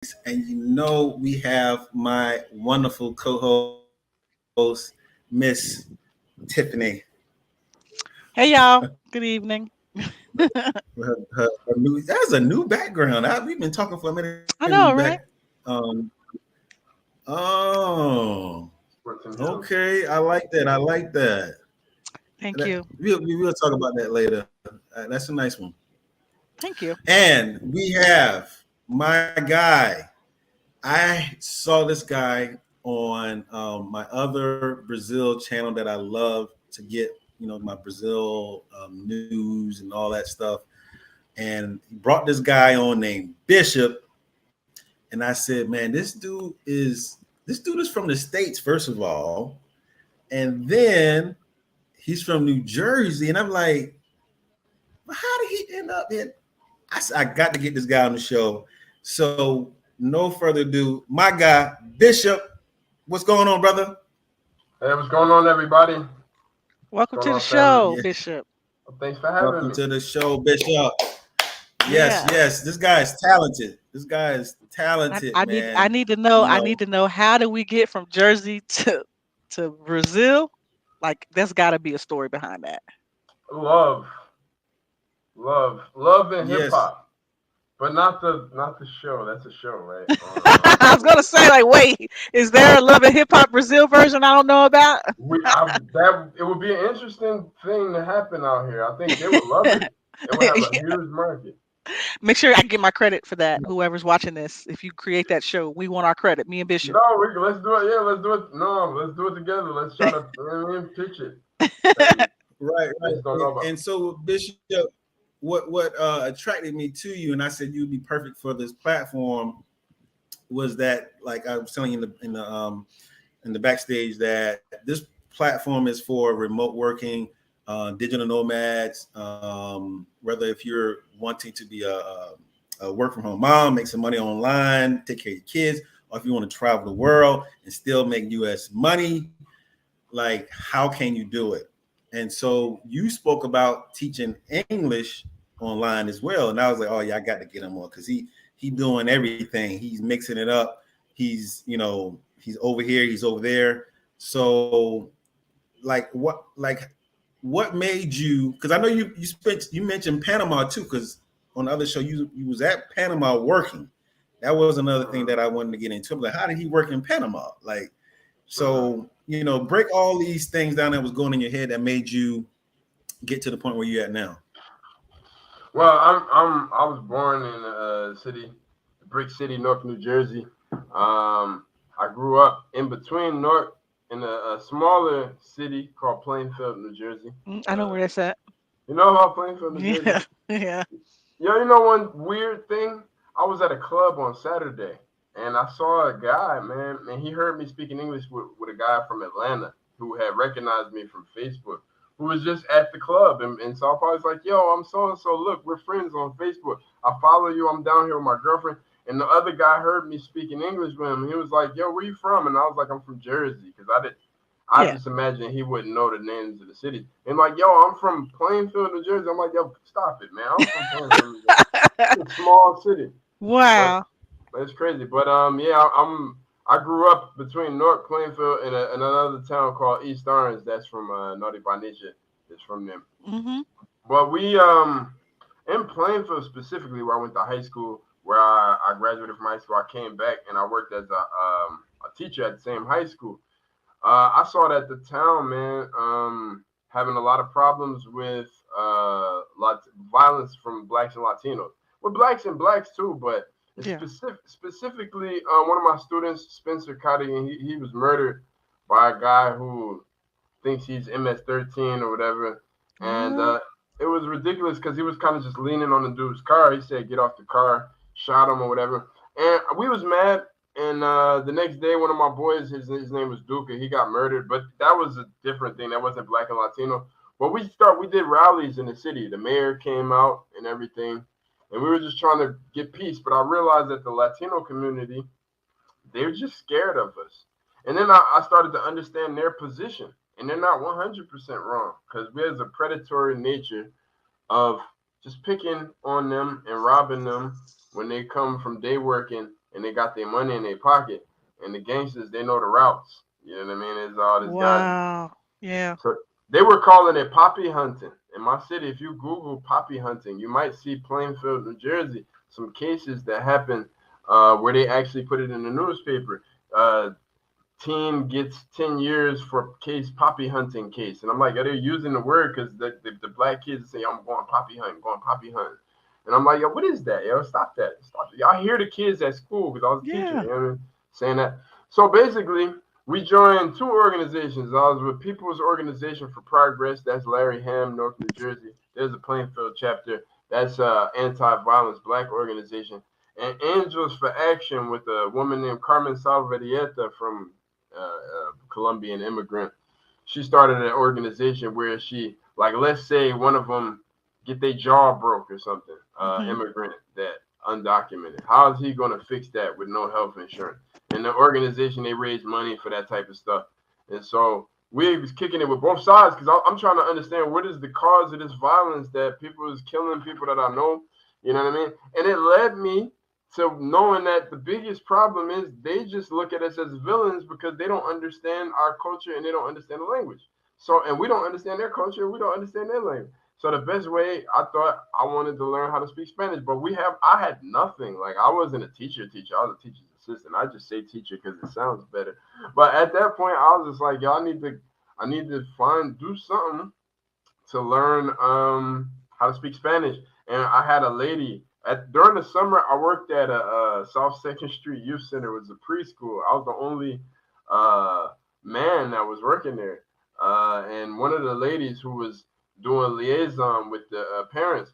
And you know we have my wonderful co-host, Miss Tiffany. Hey y'all. Good evening. Her new that's a new background. We've been talking for a minute. New I back. know, right? Um. Oh. Okay. I like that. I like that. Thank you. We'll talk about that later. That's a nice one. Thank you. And we have my guy. I saw this guy on my other Brazil channel that I love to get, my Brazil news and all that stuff. And he brought this guy on named Bishop, and I said, "Man, this dude is from the States, first of all, and then he's from New Jersey." And I'm like, well, "How did he end up in?" I got to get this guy on the show. So, no further ado, my guy Bishop. What's going on, brother? Hey, what's going on, everybody? What's Welcome going to the on, family? show, Yeah. Bishop. Well, thanks for having Welcome me. to the show, Bishop. Yes, Yeah. yes. This guy is talented. This guy is I, talented, I need man. I need to know. You I know, need to know how do we get from Jersey to Brazil? Like there's gotta be a story behind that. Love, love, and hip yes. hop, but not the show. That's a show, right? I was gonna say, like, wait, is there a Love and Hip Hop Brazil version I don't know about? It would be an interesting thing to happen out here. I think they would love it. It would have a Yeah. huge market. Make sure I get my credit for that. Whoever's watching this, if you create that show, we want our credit. Me and Bishop. No, let's do it. Yeah, let's do it. No, let's do it together. Let's try to pitch it. And Right, I right. just don't know about. And so, Bishop, what attracted me to you, and I said you'd be perfect for this platform, was that, like I was telling you in the backstage, that this platform is for remote working, digital nomads. Whether if you're wanting to be a work from home mom, make some money online, take care of your kids, or if you want to travel the world and still make U.S. money, like how can you do it? And so you spoke about teaching English online as well, and I was like, oh yeah, I got to get him on because he doing everything. He's mixing it up. He's over here, he's over there. So what made you? Because I know you mentioned Panama too. Because on the other show you was at Panama working. That was another thing that I wanted to get into. Like, how did he work in Panama? Like, so break all these things down that was going in your head that made you get to the point where you're at now. Well, I was born in a city, brick city, North New Jersey. I grew up in between North in a smaller city called Plainfield, New Jersey. I know Uh, where that's at. you know about Plainfield, New Jersey? Yeah, yeah. Yeah, you know one weird thing? I was at a club on Saturday and I saw a guy, man, and he heard me speaking English with a guy from Atlanta who had recognized me from Facebook, who was just at the club in Sao Paulo. He's like, yo, I'm so and so. Look, we're friends on Facebook. I follow you. I'm down here with my girlfriend. And the other guy heard me speaking English with him. He was like, yo, where you from? And I was like, I'm from Jersey. Because I Yeah. just imagined he wouldn't know the names of the cities. And like, yo, I'm from Plainfield, New Jersey. I'm like, yo, stop it, man. I'm from Plainfield, New Jersey. It's a small city, but Wow. it's crazy. But yeah, I grew up between North Plainfield and another town called East Orange. That's from Naughty by Nature. It's from them. Mhm. But we in Plainfield specifically, where I went to high school, where I graduated from high school, I came back and I worked as a teacher at the same high school. I saw that the town, man, having a lot of problems with violence from blacks and Latinos. With blacks too, but Yeah. specifically, one of my students, Spencer Cotty, he was murdered by a guy who thinks he's MS-13 or whatever, and What? it was ridiculous because he was kind of just leaning on the dude's car. He said, "Get off the car," shot him or whatever, and we was mad. And the next day, one of my boys, his name was Duca, he got murdered. But that was a different thing. That wasn't black and Latino. But we did rallies in the city. The mayor came out and everything, and we were just trying to get peace. But I realized that the Latino community, they're just scared of us. And then I started to understand their position, and they're not 100% wrong because there's a predatory nature of just picking on them and robbing them when they come from day working and they got their money in their pocket. And the gangsters, they know the routes. You know what I mean? It's all this guys. Wow. Yeah. So they were calling it poppy hunting. In my city, if you Google poppy hunting, you might see Plainfield, New Jersey, some cases that happened where they actually put it in the newspaper. Teen gets 10 years for case poppy hunting case. And I'm like, are they using the word? Because the black kids say, I'm going poppy hunting, going poppy hunting. And I'm like, yo, what is that? Yo, stop that. Stop it. Y'all hear the kids at school because I was a teacher, you know what I mean? Saying that. So basically, we joined two organizations. I was with People's Organization for Progress. That's Larry Ham, North New Jersey. There's a Plainfield chapter. That's anti-violence black organization. And Angels for Action with a woman named Carmen Salvadieta from Colombian immigrant. She started an organization where she, like, let's say one of them get their jaw broke or something, immigrant that undocumented. How is he going to fix that with no health insurance? And the organization, they raise money for that type of stuff. And so we was kicking it with both sides because I'm trying to understand what is the cause of this violence that people is killing people that I know. You know what I mean? And it led me to knowing that the biggest problem is they just look at us as villains because they don't understand our culture and they don't understand the language. So, and we don't understand their culture, we don't understand their language. So the best way, I thought I wanted to learn how to speak Spanish, but I had nothing. Like, I wasn't a teacher. I was a teacher's assistant. I just say teacher because it sounds better. But at that point, I was just like, yo, I need to do something to learn how to speak Spanish. And I had a lady during the summer. I worked at a South 2nd Street Youth Center. It was a preschool. I was the only man that was working there. And one of the ladies who was doing liaison with the parents,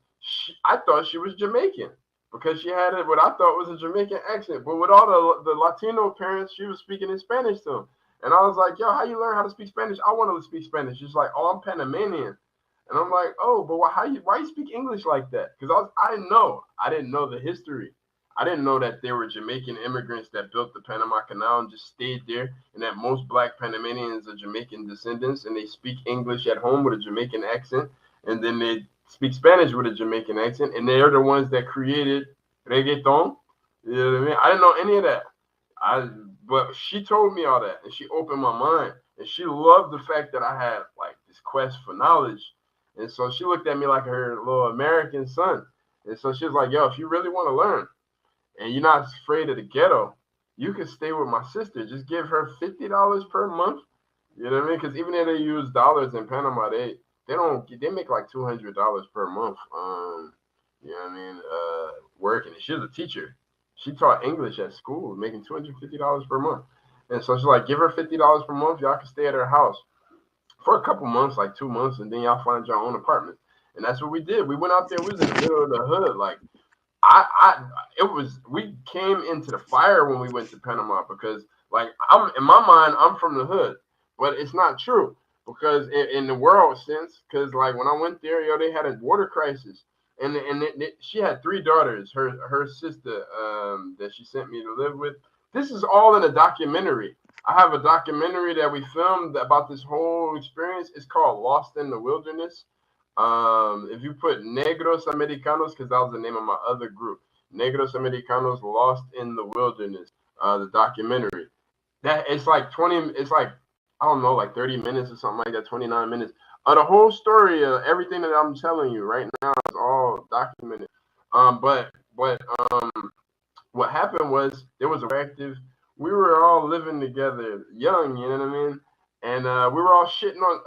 I thought she was Jamaican because she had what I thought was a Jamaican accent. But with all the Latino parents, she was speaking in Spanish to them. And I was like, yo, how you learn how to speak Spanish? I want to speak Spanish. She's like, oh, I'm Panamanian. And I'm like, oh, but why you speak English like that? Because I didn't know the history. I didn't know that there were Jamaican immigrants that built the Panama Canal and just stayed there, and that most black Panamanians are Jamaican descendants, and they speak English at home with a Jamaican accent, and then they speak Spanish with a Jamaican accent, and they're the ones that created reggaeton. You know what I mean? I didn't know any of that. But she told me all that, and she opened my mind, and she loved the fact that I had like this quest for knowledge. And so she looked at me like her little American son. And so she was like, yo, if you really want to learn and you're not afraid of the ghetto, you can stay with my sister. Just give her $50 per month. You know what I mean? Because even if they use dollars in Panama, they make like $200 per month. You know what I mean? Working. And she was a teacher. She taught English at school, making $250 per month. And so she's like, give her $50 per month. Y'all can stay at her house for a couple months, like 2 months, and then y'all find your own apartment. And that's what we did. We went out there. We was in the middle of the hood. Like, we came into the fire when we went to Panama because, like, in my mind, I'm from the hood, but it's not true because in the world sense, because like when I went there, yo, they had a water crisis, and she had 3 daughters. Her sister that she sent me to live with. This is all in a documentary. I have a documentary that we filmed about this whole experience. It's called Lost in the Wilderness. If you put Negros Americanos, because that was the name of my other group, Negros Americanos Lost in the Wilderness, the documentary. That it's like I don't know, like 30 minutes or something like that, 29 minutes. The whole story, everything that I'm telling you right now is all documented. But what happened was there was a active. We were all living together, young, you know what I mean? And we were all shitting on.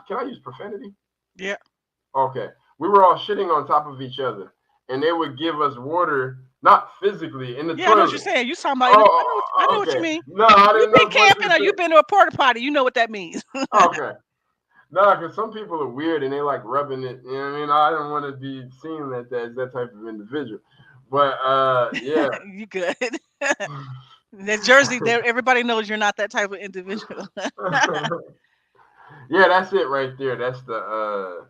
Can I use profanity? Yeah. Okay. We were all shitting on top of each other, and they would give us water, not physically in the toilet. I know what you're saying. You talking about? I know what you mean. No, I didn't know. You been camping or you been to a porta potty? You know what that means. Okay. No, because some people are weird and they like rubbing it. You know what I mean? I don't want to be seen as that type of individual. But yeah. You good. That Jersey, everybody knows you're not that type of individual. Yeah, that's it right there. That's the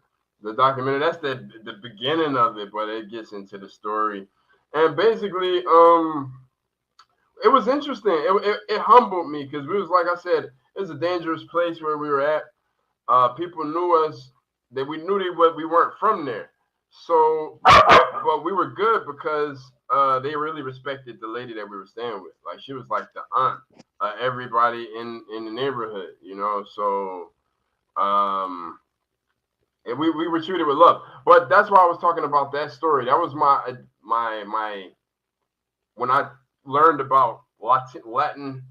documentary. That's the beginning of it, but it gets into the story. And basically, it was interesting. It humbled me because we was, like I said, it was a dangerous place where we were at. People knew us. We weren't from there. So, but we were good because they really respected the lady that we were staying with. Like she was like the aunt of everybody in the neighborhood, you know. So and we were treated with love. But that's why I was talking about that story. That was my when I learned about Latin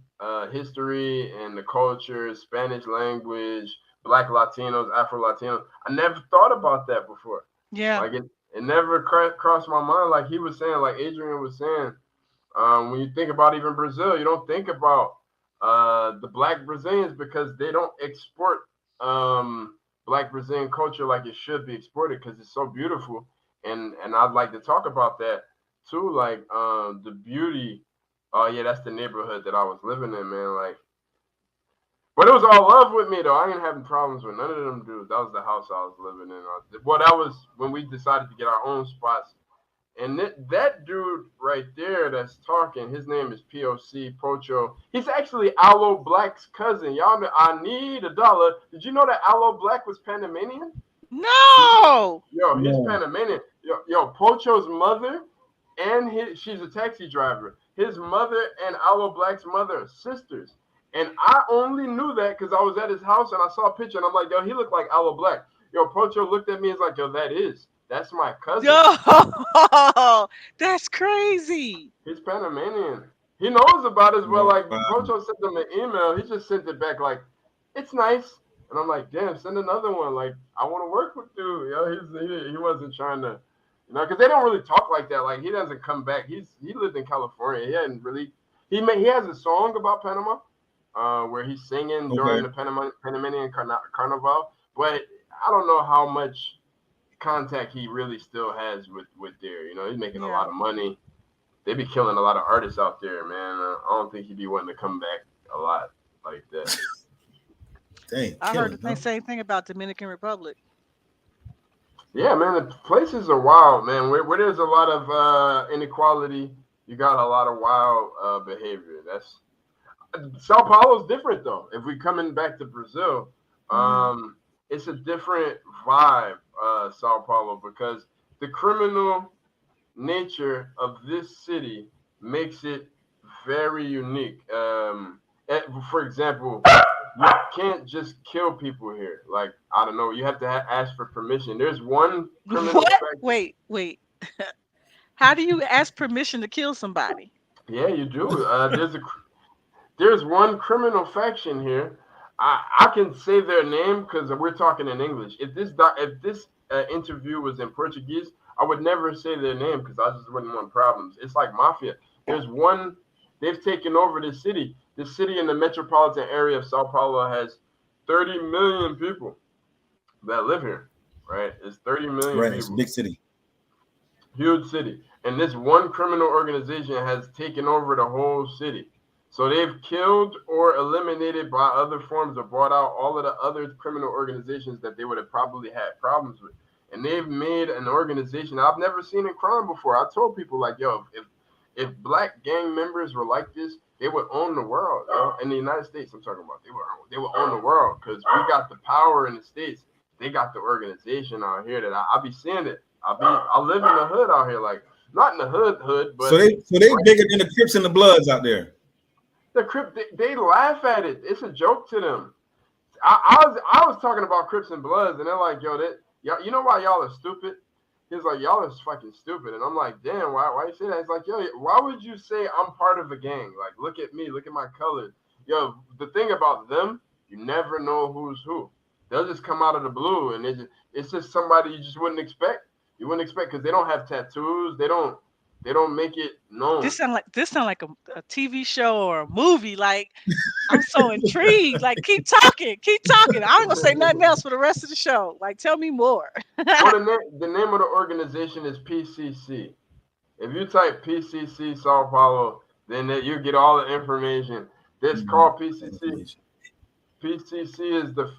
history and the culture, Spanish language, Black Latinos, Afro Latinos. I never thought about that before. Yeah. Like it never crossed my mind. Like he was saying, like Adrian was saying, when you think about even Brazil, you don't think about the Black Brazilians because they don't export Black Brazilian culture like it should be exported because it's so beautiful. And I'd like to talk about that too, like the beauty. Oh yeah, that's the neighborhood that I was living in, man. Like, but it was all love with me though. I ain't having problems with none of them dudes. That was the house I was living in. Well, that was when we decided to get our own spots. And that dude right there that's talking, his name is POC Pocho. He's actually Aloe Black's cousin. Y'all know, I need $1. Did you know that Aloe Black was Panamanian? No. Yo, he's Panamanian. Yo, Pocho's mother and she's a taxi driver. His mother and Aloe Black's mother are sisters. And I only knew that because I was at his house and I saw a picture and I'm like, yo, he looked like Aloe Black. Yo, Pocho looked at me and was like, yo, that's my cousin. Yo, that's crazy. He's Panamanian. He knows about it as well. Like Wow. Pocho sent him an email. He just sent it back like, it's nice. And I'm like, damn, send another one. Like, I want to work with you. Yo, he wasn't trying to, you know, because they don't really talk like that. Like, he doesn't come back. He lived in California. He hadn't really. He has a song about Panama, where he's singing during the Panamanian Carnival. But I don't know how much contact he really still has with there. You know, he's making a lot of money. They be killing a lot of artists out there, man. I don't think he'd be wanting to come back a lot like that. Dang, I heard the same thing about Dominican Republic. Yeah, man, the places are wild, man. Where there's a lot of inequality, you got a lot of wild behavior. That's Sao Paulo's different though. If we coming back to Brazil, it's a different vibe, Sao Paulo, because the criminal nature of this city makes it very unique. For example, you can't just kill people here. Like, I don't know, you have to ask for permission. There's one criminal Wait. How do you ask permission to kill somebody? Yeah, you do. There's one criminal faction here. I can say their name because we're talking in English. If this interview was in Portuguese, I would never say their name because I just wouldn't want problems. It's like mafia. There's one. They've taken over the city. The city in the metropolitan area of Sao Paulo has 30 million people that live here. Right? It's 30 million people. It's a big city. Huge city. And this one criminal organization has taken over the whole city. So they've killed or eliminated by other forms or brought out all of the other criminal organizations that they would have probably had problems with. And they've made an organization I've never seen in crime before. I told people like, yo, if black gang members were like this, they would own the world. You know? In the United States, I'm talking about, they would own the world because we got the power in the States. They got the organization out here that I be seeing it. I live in the hood out here, like not in the hood, but so they bigger than the Crips and the Bloods out there. The Crip, they laugh at it. It's a joke to them. I was talking about Crips and Bloods, and they're like, yo, you know why y'all are stupid? He's like, y'all are fucking stupid. And I'm like, damn, why you say that? He's like, yo, why would you say I'm part of a gang? Like, look at me, look at my colors. Yo, the thing about them, you never know who's who. They'll just come out of the blue, and it's just somebody you just wouldn't expect. You wouldn't expect because they don't have tattoos. They don't make it known. This sound like a TV show or a movie. Like, I'm so intrigued. Like, keep talking. I'm gonna say nothing else for the rest of the show. Like, tell me more. Well, the name of the organization is PCC. If you type PCC Sao Paulo, then you get all the information. This called PCC. PCC is the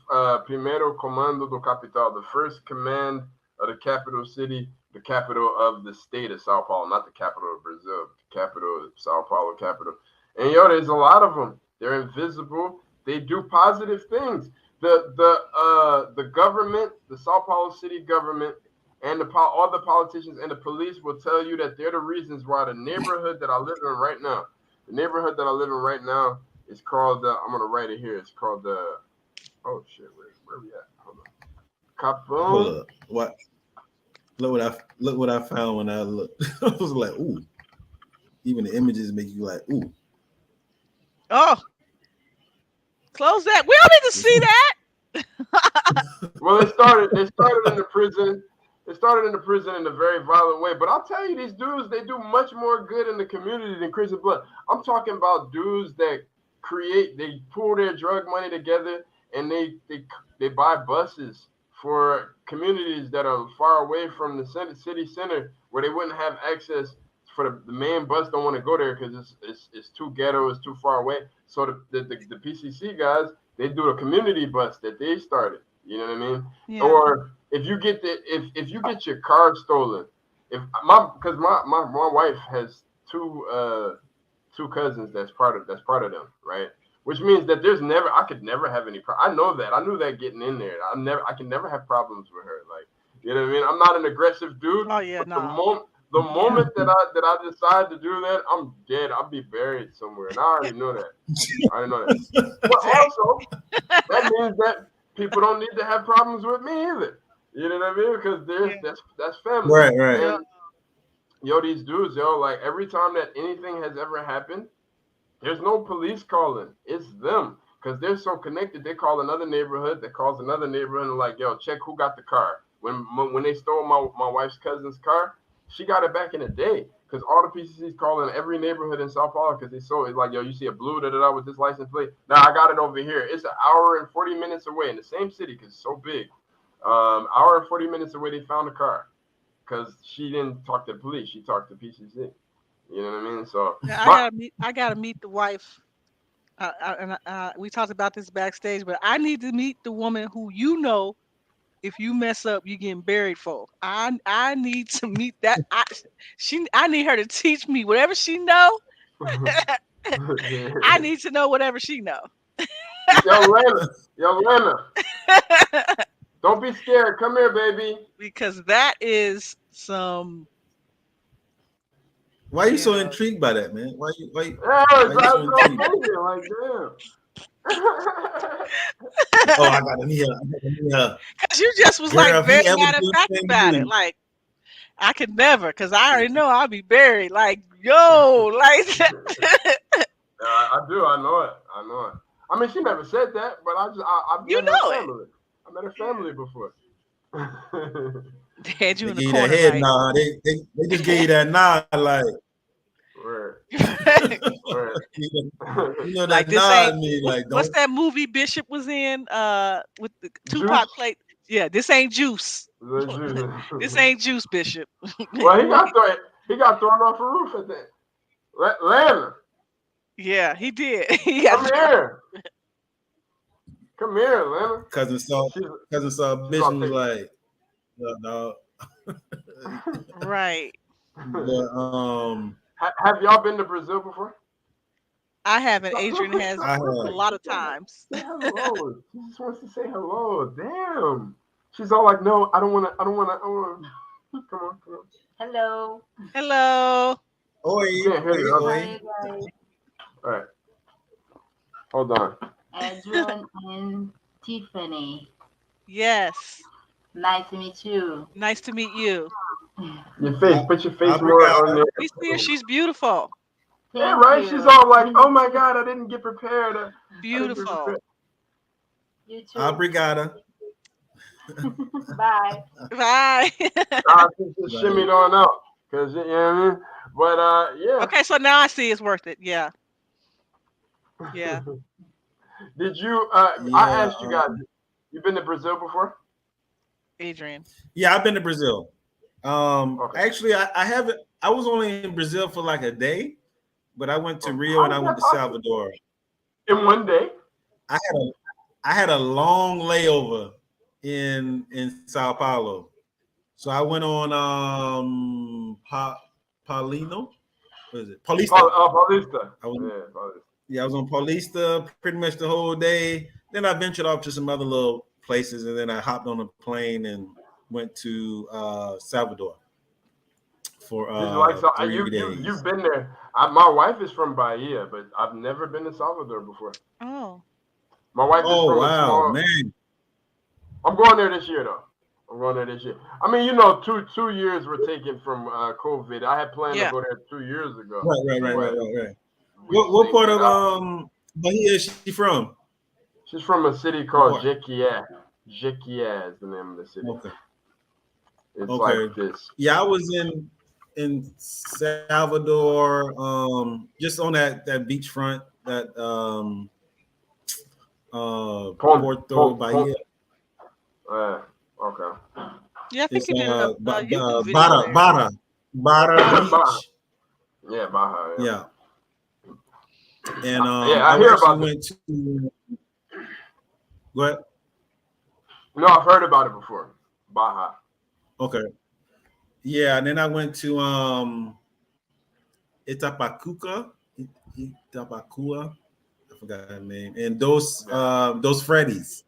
Primeiro Comando do Capital, the first command of the capital city, the capital of the state of Sao Paulo, not the capital of Brazil, the capital of Sao Paulo capital. And there's a lot of them. They're invisible. They do positive things. The government, the Sao Paulo city government, and all the politicians and the police will tell you that they're the reasons why the neighborhood that I live in right now, is called. I'm gonna write it here. It's called the. Oh shit! Where we at? Hold on. Capone. Hold up. What? Look what I found when I looked. I was like, ooh. Even the images make you like, ooh. Oh, close that. We don't need to see that. Well, they started in the prison. They started in the prison in a very violent way. But I'll tell you, these dudes, they do much more good in the community than Chris Blood. I'm talking about dudes that they pool their drug money together and they buy buses for communities that are far away from the city center where they wouldn't have access for the main bus don't want to go there because it's too ghetto, it's too far away. So the PCC guys, they do a community bus that they started. You know what I mean? Yeah. Or if you get your car stolen, because my wife has two cousins that's part of them, right? Which means that I could never have any problem. I know that. I knew that getting in there. I can never have problems with her. Like, you know what I mean? I'm not an aggressive dude. Oh yeah, no. The moment that I decide to do that, I'm dead. I'll be buried somewhere. And I already know that. But also, that means that people don't need to have problems with me either. You know what I mean? Because that's family. Right. And, these dudes, like every time that anything has ever happened, there's no police calling. It's them. Because they're so connected, they call another neighborhood that calls another neighborhood and like, yo, check who got the car. When they stole my wife's cousin's car, she got it back in a day. Because all the PCCs call in every neighborhood in Sao Paulo because they saw it like, yo, you see a blue da-da-da with this license plate. Now I got it over here. It's an hour and 40 minutes away in the same city because it's so big. Hour and 40 minutes away, they found the car because she didn't talk to the police. She talked to PCC. You know what I mean? So I gotta meet the wife. We talked about this backstage, but I need to meet the woman who if you mess up, you're getting buried for. I need to meet that. I need her to teach me whatever she know. I need to know whatever she know. Yo, Lena. Don't be scared. Come here, baby. Because that is some. Why are you so intrigued by that, man? Why you so intrigued? Like, damn. Oh, I gotta meet her. Because you just was like very matter of fact about it. Like, I could never, because I already know I'll be buried. Like, yo, like. I do. I know it. I mean, she never said that, but I met her family. I met her family before. They had you in the gave corner, that head right? nod. They just gave you that nod, like. Word. You know like that nod me, like. What's that movie Bishop was in? With the Tupac plate. Yeah, this ain't juice. This ain't juice, Bishop. Well, he got thrown off a roof at that. Lana. Yeah, he did. Come here, Lana. Cousin saw Bishop was like, no. Right. But, have y'all been to Brazil before? I haven't. Adrian has a lot of times. Say hello. She just wants to say hello. Damn. She's all like, no, I don't want to. Come on. Hello. Oi. Hi, guys. All right. Hold on. Adrian and Tiffany. Yes. Nice to meet you. Nice to meet you. Put your face more on there. We see her. She's beautiful. Yeah, right? You. She's all like, oh my God, I didn't get prepared. Beautiful. You too. Obrigada. Bye. Bye. I just shimmied on out. Because, you know what I mean? But, yeah. Okay, so now I see it's worth it. Yeah. Yeah. Did you, I asked you guys, you been to Brazil before? Adrian. Yeah, I've been to Brazil. Actually, I haven't. I was only in Brazil for like a day, but I went to Rio and I went to Salvador. In one day? I had a long layover in Sao Paulo, so I went on Paulino. What is it? Paulista. Paulista. I was on Paulista pretty much the whole day. Then I ventured off to some other little places, and then I hopped on a plane and went to Salvador for Did you like so? 3 days. You've been there. My wife is from Bahia, but I've never been to Salvador before. Oh. My wife is Oh from a wow, small. man! I'm going there this year though. I'm going there this year. I mean, you know, two years were taken from COVID. I had planned to Yeah. go there 2 years ago, Right. we What synced part it of up. Bahia is she from? She's from a city What called part? Jequié. Jequié is the name of the city. Okay. It's like Okay. this. Yeah, I was in Salvador, just on that beachfront, that Pon, Porto pon. Bahia. Okay. Yeah, I think It's you did a YouTube video Bara there. Bara Bara Baja. Beach. Yeah, Baja. Yeah. Yeah, and Yeah, I I hear actually about it. went to what? No, I've heard about it before. Baja. Okay, yeah, and then I went to Itapacuca, Itapacua. I forgot her name, and those Freddies.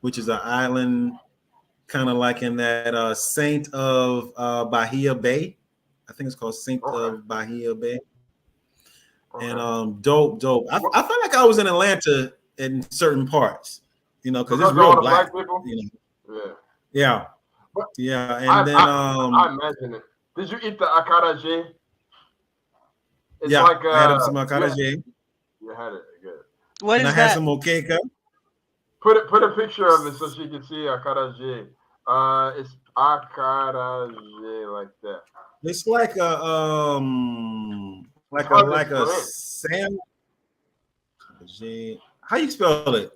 Which is an island kind of like in that Saint of Bahia Bay. I think it's called Saint Okay. of Bahia Bay. And Okay. dope. I felt like I was in Atlanta in certain parts, because it's Because of real all the black, black people. know. Yeah. Yeah, But yeah. I And then I imagine it. Did you eat the acarajé? It's yeah, like I had some yeah, acarajé, you had it. Good. What and I is had that? some moqueca. Put a picture of it so she can see acarajé. It's acarajé like that. It's like a It's hard to like a explain. Sam. How you spell it?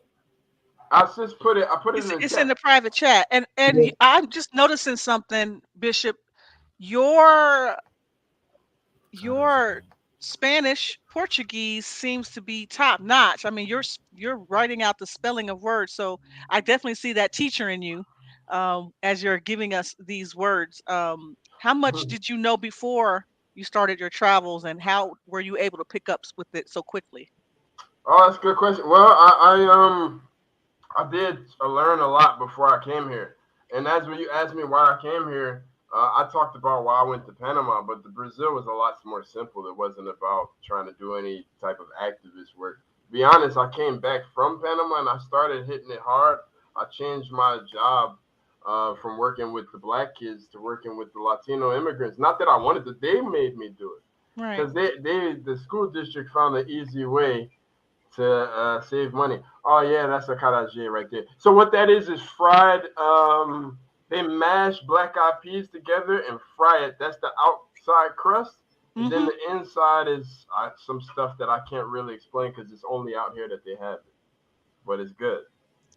I just put it. I put it in the It's in chat. the private chat, and I'm just noticing something, Bishop. Your your Spanish Portuguese seems to be top notch. I mean, you're writing out the spelling of words, so I definitely see that teacher in you, as you're giving us these words. How much did you know before you started your travels, and how were you able to pick up with it so quickly? Oh, that's a good question. Well, I did learn a lot before I came here. And as when you asked me why I came here, I talked about why I went to Panama, but the Brazil was a lot more simple. It wasn't about trying to do any type of activist work. To be honest, I came back from Panama and I started hitting it hard. I changed my job from working with the black kids to working with the Latino immigrants. Not that I wanted to; they made me do it Right. because the school district found an easy way to save money. Oh yeah, that's a karaage right there. So what that is fried. They mash black eyed peas together and fry it. That's the outside crust, and then Mm-hmm. the inside is some stuff that I can't really explain because it's only out here that they have it. But it's good.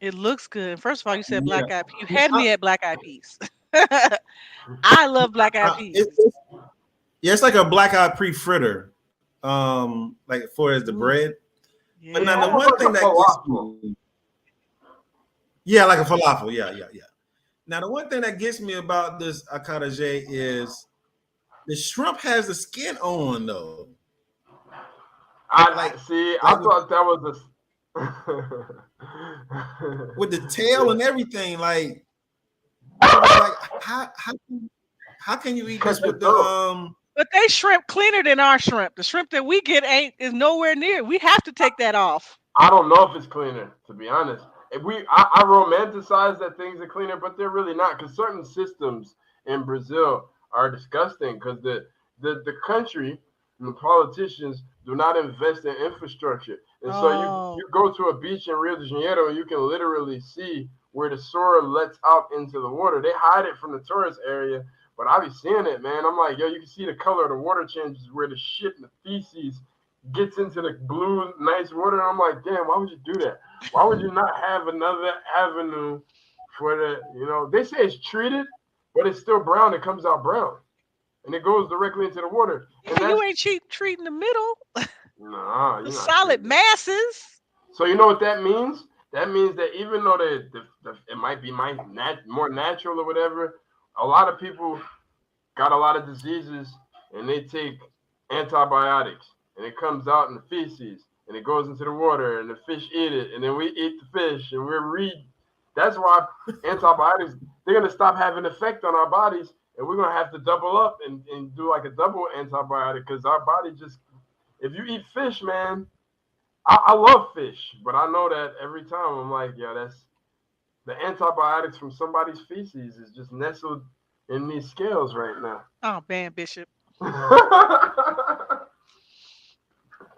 It looks good. First of all, you said Yeah, black eyed peas. You had I, me at black eyed peas. I love black eyed peas. yeah, it's like a black eyed pre fritter, like for as the Ooh, bread. But now the yeah. Almost one like thing a that gets falafel. me, yeah, like a falafel, yeah. Now the one thing that gets me about this akaraje is the shrimp has the skin on though, I like see. I like thought that was with the a. tail Yeah. and everything. Like I was like, how can you eat Because this they with the throw. But they shrimp cleaner than our shrimp. The shrimp that we get ain't is nowhere near. We have to take that off. I don't know if it's cleaner, to be honest. If I romanticize that things are cleaner, but they're really not. Because certain systems in Brazil are disgusting. Because the country and the politicians do not invest in infrastructure, and so Oh, you go to a beach in Rio de Janeiro, and you can literally see where the soil lets out into the water. They hide it from the tourist area, but I be seeing it, man. I'm like, yo, you can see the color of the water changes where the shit and the feces gets into the blue, nice water. And I'm like, damn, why would you do that? Why would you not have another avenue for they say it's treated, but it's still brown. It comes out brown and it goes directly into the water. And yeah, you that's, ain't treating the middle, nah, the you're not solid treating it. masses. So you know what that means? That means that even though it might be more natural or whatever, a lot of people got a lot of diseases and they take antibiotics and it comes out in the feces. and it goes into the water, and the fish eat it, and then we eat the fish, and that's why antibiotics, they're going to stop having effect on our bodies, and we're going to have to double up and do like a double antibiotic, because our body just, if you eat fish, man, I love fish, but I know that every time I'm like, yeah, that's the antibiotics from somebody's feces is just nestled in these scales right now. Oh man, Bishop, No,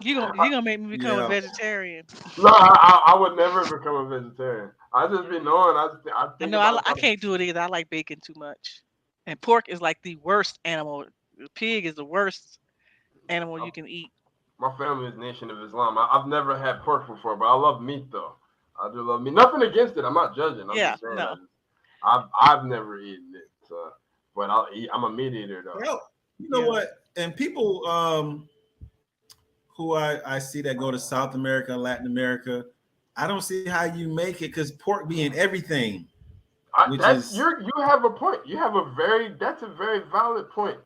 you gonna make me become a Yeah. vegetarian. I would never become a vegetarian. I just be knowing. I I think know about I can't do it either. I like bacon too much, and pork is like the worst animal. The pig is the worst animal you can eat. my family is Nation of Islam. I've never had pork before, but I love meat though. I do love meat. Nothing against it. I'm not judging. I'm Yeah, just saying. no. I've never eaten it. So, but I'll eat. I'm a meat eater though. Well, you know Yeah. what? And people who I see that go to South America, Latin America, I don't see how you make it because pork be in everything, which is You have a point. That's a very valid point.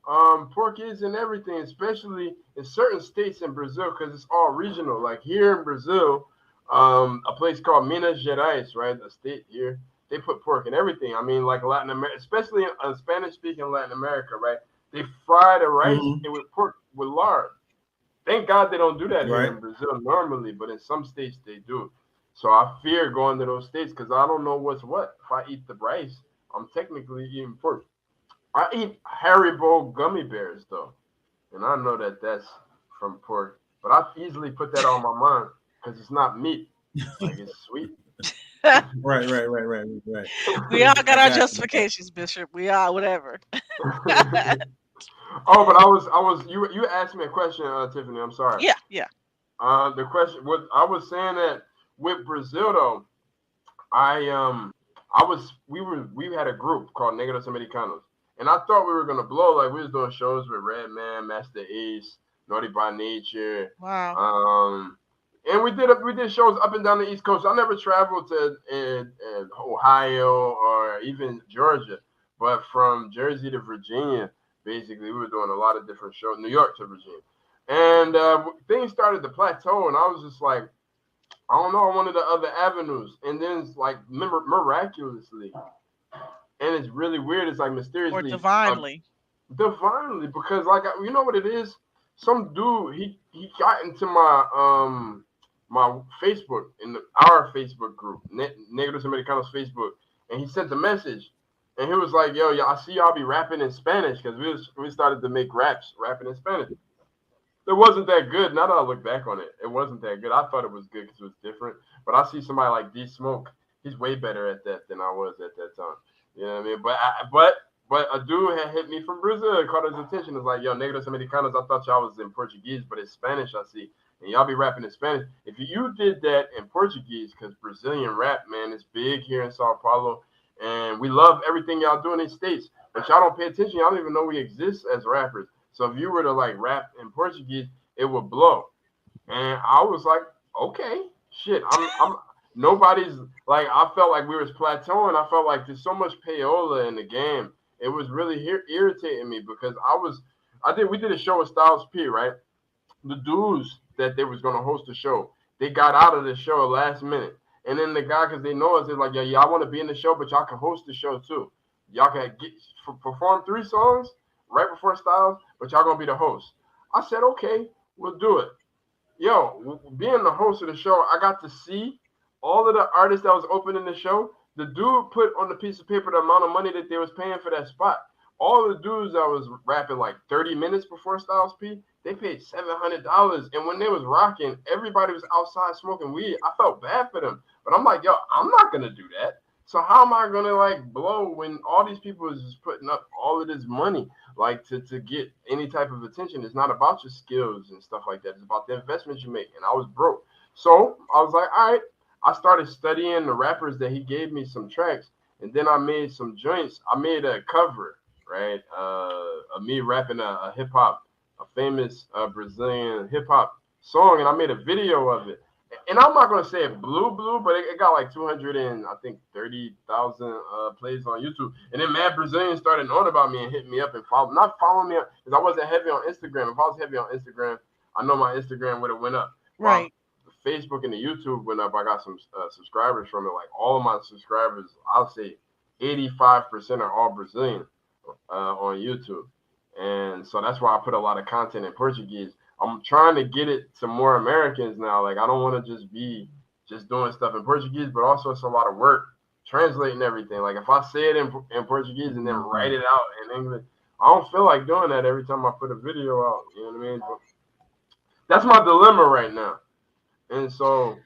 Pork is in everything, especially in certain states in Brazil, because it's all regional. Like here in Brazil, a place called Minas Gerais, right? The state here, they put pork in everything. I mean, like Latin America, especially in Spanish-speaking Latin America, right? They fry the rice and with pork with lard. Thank God they don't do that here right. in Brazil normally, but in some states they do. So I fear going to those states because I don't know what's what. If I eat the rice, I'm technically eating pork. I eat Haribo gummy bears though, and I know that that's from pork. But I easily put that on my mind because it's not meat. Like it's sweet. Right. We all got I our got you. justifications, Bishop. We all whatever. Oh, but you asked me a question, Tiffany. I'm sorry. Yeah. The question, what I was saying that with Brazil though, we had a group called Negros Americanos, and I thought we were gonna blow, like we was doing shows with Redman, Master Ace, Naughty by Nature, Wow. and we did shows up and down the East Coast. I never traveled to Ohio or even Georgia, but from Jersey to Virginia, basically we were doing a lot of different shows, New York to Virginia, and things started to plateau, and I was just like, I don't know, I wanted the other avenues, and then it's like miraculously, and it's really weird. It's like Or mysteriously, divinely. divinely, because like you know what it is. Some dude he got into my Facebook our Facebook group, Negros Americanos Facebook, and he sent a message, and he was like, "Yo, I see y'all be rapping in Spanish because we started to make rapping in Spanish." It wasn't that good. Now that I look back on it, it wasn't that good. I thought it was good because it was different. But I see somebody like D Smoke. He's way better at that than I was at that time. You know what I mean? But a dude had hit me from Brazil and caught his attention. It's like, yo, Negros Americanos, I thought y'all was in Portuguese, but it's Spanish, I see. And y'all be rapping in Spanish. If you did that in Portuguese, because Brazilian rap, man, is big here in Sao Paulo. And we love everything y'all do in these states. But y'all don't pay attention. Y'all don't even know we exist as rappers. So if you were to like rap in Portuguese, it would blow. And I was like, okay, shit. I'm nobody's like, I felt like we was plateauing. I felt like there's so much payola in the game. It was really irritating me because we did a show with Styles P, right? The dudes that they was gonna host the show, they got out of the show last minute. And then the guy, because they know us, they're like, yeah, I want to be in the show, but y'all can host the show too. Y'all can perform 3 songs right before Styles, but y'all gonna be the host. I said, okay, we'll do it. Yo, being the host of the show, I got to see all of the artists that was opening the show. The dude put on the piece of paper the amount of money that they was paying for that spot. All the dudes that was rapping like 30 minutes before Styles P, they paid $700. And when they was rocking, everybody was outside smoking weed. I felt bad for them. But I'm like, yo, I'm not going to do that. So how am I going to like blow when all these people is just putting up all of this money like to get any type of attention? It's not about your skills and stuff like that. It's about the investments you make. And I was broke. So I was like, all right. I started studying the rappers that he gave me some tracks. And then I made some joints. I made a cover, right? Of me rapping a hip hop, a famous Brazilian hip hop song. And I made a video of it. And I'm not gonna say it blew, but it got like 230,000 plays on YouTube. And then mad Brazilians started knowing about me and hit me up and not following me because I wasn't heavy on Instagram. If I was heavy on Instagram, I know my Instagram would have went up. my Right. Facebook and the YouTube went up. I got some subscribers from it. Like all of my subscribers, I'll say 85% are all Brazilian on YouTube, and so that's why I put a lot of content in Portuguese. I'm trying to get it to more Americans now. Like I don't want to just be just doing stuff in Portuguese, but also it's a lot of work translating everything. Like if I say it in Portuguese and then write it out in English, I don't feel like doing that every time I put a video out. You know what I mean? But that's my dilemma right now. And so,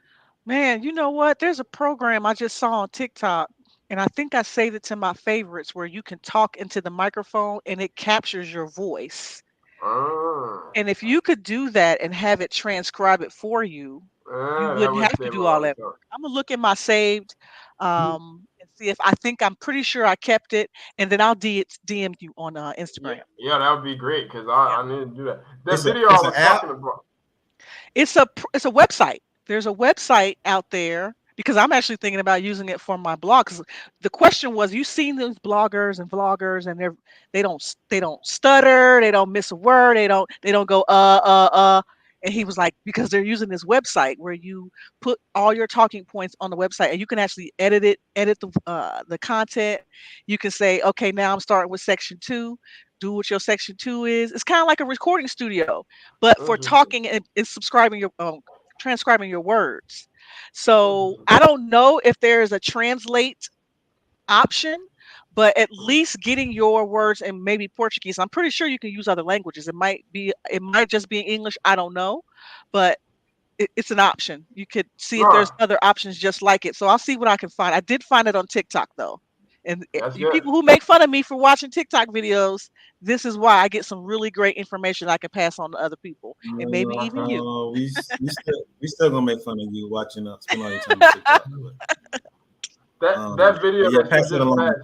Man, you know what? There's a program I just saw on TikTok, and I think I saved it to my favorites where you can talk into the microphone and it captures your voice. uh, And if you could do that and have it transcribe it for you, you that wouldn't would have to save a do all lot of that. time. I'm gonna look in my saved and see if I think I'm pretty sure I kept it, and then I'll DM you on Yeah, Instagram. yeah, that would be great because Yeah. I need to do that. The It's a video I it's an was app. talking about. It's a website. There's a website out there because I'm actually thinking about using it for my blog. 'Cause the question was, you seen those bloggers and vloggers, and they don't stutter, they don't miss a word, they don't go And he was like, because they're using this website where you put all your talking points on the website, and you can actually edit the content. You can say, okay, now I'm starting with section 2. Do what your section 2 is. It's kind of like a recording studio, but for Interesting. talking and subscribing your transcribing your words. So Interesting. I don't know if there is a translate option, but at least getting your words in maybe Portuguese. I'm pretty sure you can use other languages. It might just be in English. I don't know, but it's an option. You could see if there's No, other options just like it. So I'll see what I can find. I did find it on TikTok though. And that's you good. people who make fun of me for watching TikTok videos, this is why I get some really great information I can pass on to other people and maybe even you. We still gonna make fun of you watching spend all your time on TikTok. That video But yeah, that you pass it just along. passed,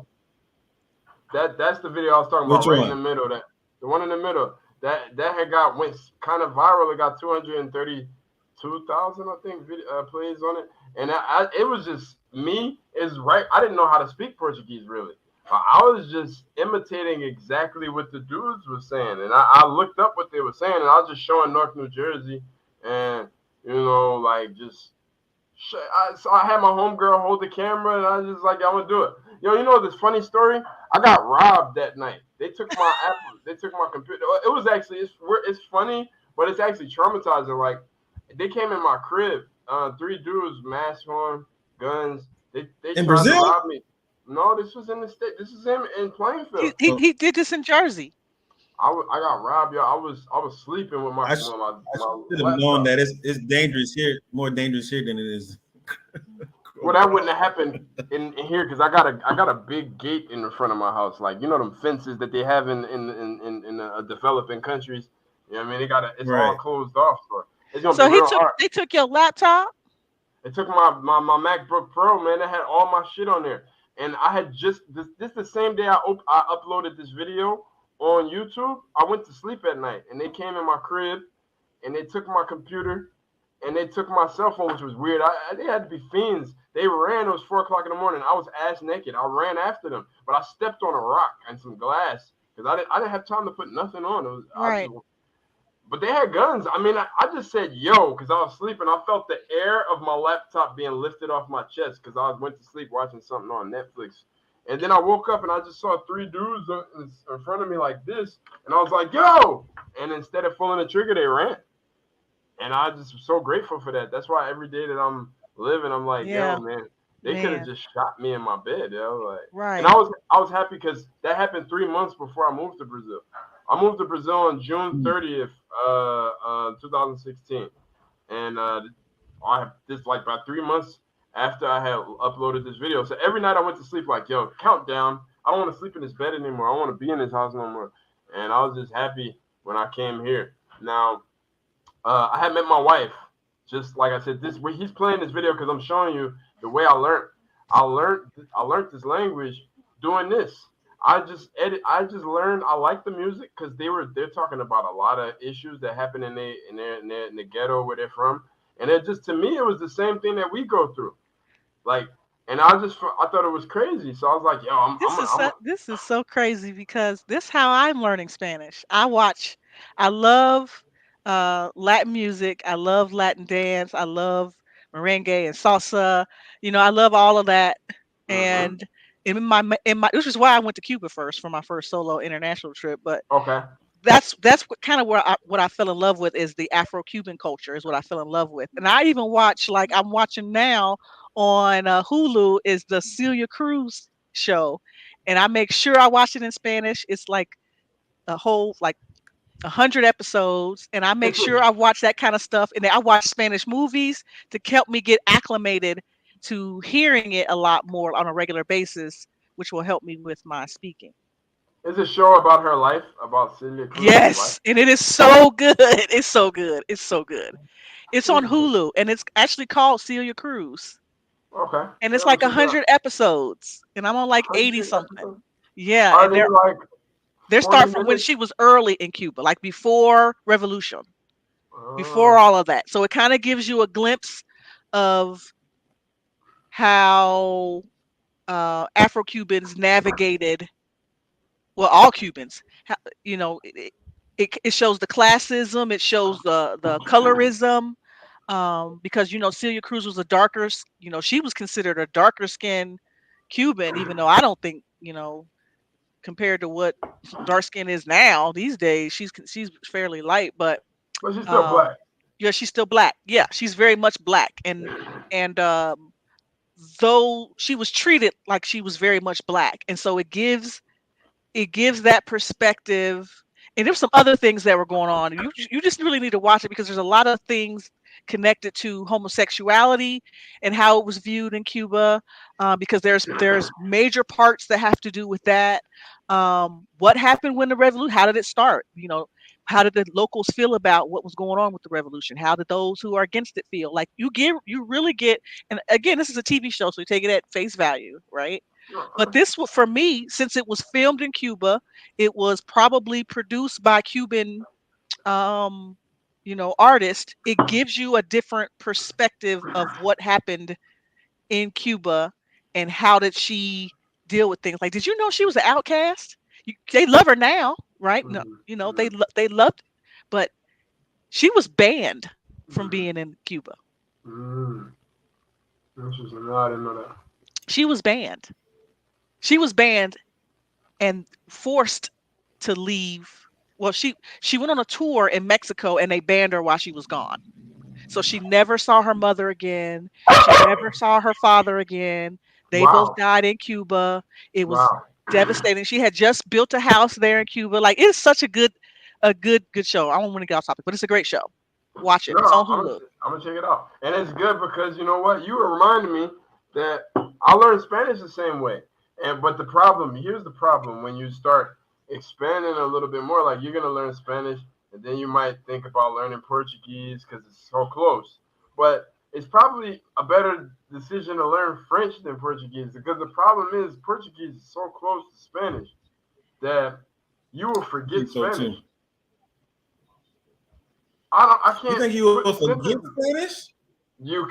that's the video I was talking about Which right in the one? middle. That the one in the middle that had went kind of viral. It got 232,000 I think plays on it, and it was just me. Is right. I didn't know how to speak Portuguese really. I was just imitating exactly what the dudes were saying, and I looked up what they were saying, and I was just showing North New Jersey, and like just so I had my homegirl hold the camera, and I was just like, I'm gonna do it. You know this funny story? I got robbed that night. They took my Apple. They took my computer. It was actually it's funny, but it's actually traumatizing. Like they came in my crib, three dudes, mask on, guns. They In tried to Brazil? rob me. No, this was in the state. This is in He Plainfield. he, So he did this in Jersey. I got robbed, yo. I was sleeping with I, I my should have known laptop. that it's dangerous here, more dangerous here than it is Well, that abroad. wouldn't have happened in here because I got a big gate in the front of my house, like them fences that they have in developing countries. You know what I mean? It's all Right. closed off, so it's gonna be So real hard. they took your laptop. It took my MacBook Pro, man. That had all my shit on there, and I had just this the same day I uploaded this video on YouTube. I went to sleep at night, and they came in my crib, and they took my computer, and they took my cell phone, which was weird. They had to be fiends. They ran. It was 4 o'clock in the morning. I was ass naked. I ran after them, but I stepped on a rock and some glass because I didn't have time to put nothing on. I just Right. but they had guns. I mean, I just said yo because I was sleeping. I felt the air of my laptop being lifted off my chest because I went to sleep watching something on Netflix. And then I woke up and I just saw three dudes in front of me like this, and I was like, "Yo!" And instead of pulling the trigger, they ran. And I just was so grateful for that. That's why every day that I'm living, I'm like, "Yo, Yeah, man, they could have man. just shot me in my bed, yo." Like, and Right. I was happy because that happened 3 months before I moved to Brazil. I moved to Brazil on June Mm. 30th, 2016, and I have this like about 3 months after I had uploaded this video. So every night I went to sleep like, yo, countdown. I don't want to sleep in this bed anymore. I want to be in this house no more. And I was just happy when I came here. Now, I had met my wife. Just like I said, this he's playing this video because I'm showing you the way I learned. I learned this language doing this. I just learned. I like the music because they're talking about a lot of issues that happen in the ghetto where they're from, and it just to me it was the same thing that we go through. Like, and I thought it was crazy. So I was like, yo, This is so crazy because this how I'm learning Spanish. I love Latin music. I love Latin dance. I love merengue and salsa. I love all of that. Mm-hmm. And in my which is why I went to Cuba first for my first solo international trip. But Okay. that's what kind of where what I fell in love with is the Afro-Cuban culture is what I fell in love with. And I even watch, like I'm watching now on Hulu, is the Celia Cruz show, and I make sure I watch it in Spanish. It's like a whole like 100 episodes, and I make sure I watch that kind of stuff, and then I watch Spanish movies to help me get acclimated to hearing it a lot more on a regular basis, which will help me with my speaking. It's a show about her life, about Celia Cruz's life. Yes, and it is so good. It's so good. It's so good. It's on Hmm. Hulu, and it's actually called Celia Cruz, Okay. and Yeah, it's I'm gonna like a check it out. hundred episodes, and I'm on like 80 100 something. episodes. Yeah, Are and they they're like they 40 start from when minutes? she was early in Cuba, like before revolution, before Oh. all of that. So it kind of gives you a glimpse of how Afro Cubans navigated, well, all Cubans. It shows the classism, it shows the colorism, because Celia Cruz was a darker, she was considered a darker skinned Cuban, even though I don't think, compared to what dark skin is now these days, she's fairly light, but But she's still um, black. yeah, she's still black. Yeah, she's very much black, and though she was treated like she was very much black, and so it gives that perspective. And there's some other things that were going on. You just really need to watch it because there's a lot of things connected to homosexuality and how it was viewed in Cuba, because there's major parts that have to do with that. What happened when the revolution? How did it start? How did the locals feel about what was going on with the revolution? How did those who are against it feel? Like you really get. And again, this is a TV show, so you take it at face value, right? But this was, for me, since it was filmed in Cuba, it was probably produced by Cuban, um, artists. It gives you a different perspective of what happened in Cuba and how did she deal with things. Like, did you know she was an outcast? They love her now, right? No, Mhm, they loved, but she was banned from mhm, being in Cuba. mhm. Interesting. No, I didn't know that. She was banned. She was banned and forced to leave. Well, she went on a tour in Mexico and they banned her while she was gone. So she never saw her mother again. She never saw her father again. They both Wow. died in Cuba. It was Wow. devastating. She had just built a house there in Cuba. Like, it's such a good show. I don't want to get off topic, but it's a great show. Watch it. No, It's on Hulu. I'm gonna check it out, and it's good because you know what? You were reminding me that I learned Spanish the same way, and but the problem here's the problem when you start expanding a little bit more, like you're gonna learn Spanish, and then you might think about learning Portuguese because it's so close, but it's probably a better decision to learn French than Portuguese because the problem is Portuguese is so close to Spanish that you will I forget think so Spanish. too. I You can't think you will put forget sentences. Spanish? You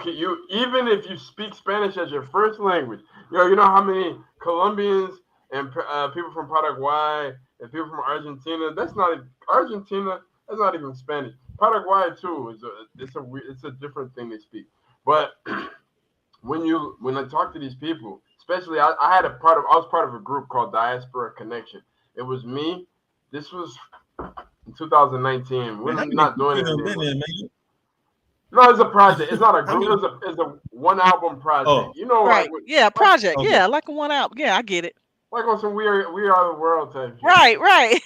even if you speak Spanish as your first language, you know how many Colombians and people from Paraguay and people from Argentina. That's not Argentina. That's not even Spanish. Paraguay too is it's a different thing they speak. But when I talk to these people, especially I was part of a group called Diaspora Connection. It was me. This was in 2019. Man, We're how many not people doing it you done been anymore. in, man? No, it's a project. It's not a How group. many? It's a one album project. Oh, You know, Right. Yeah, like project. okay. Yeah, like a one out. Yeah, I get it. like on some we are the world type shit. Right, right.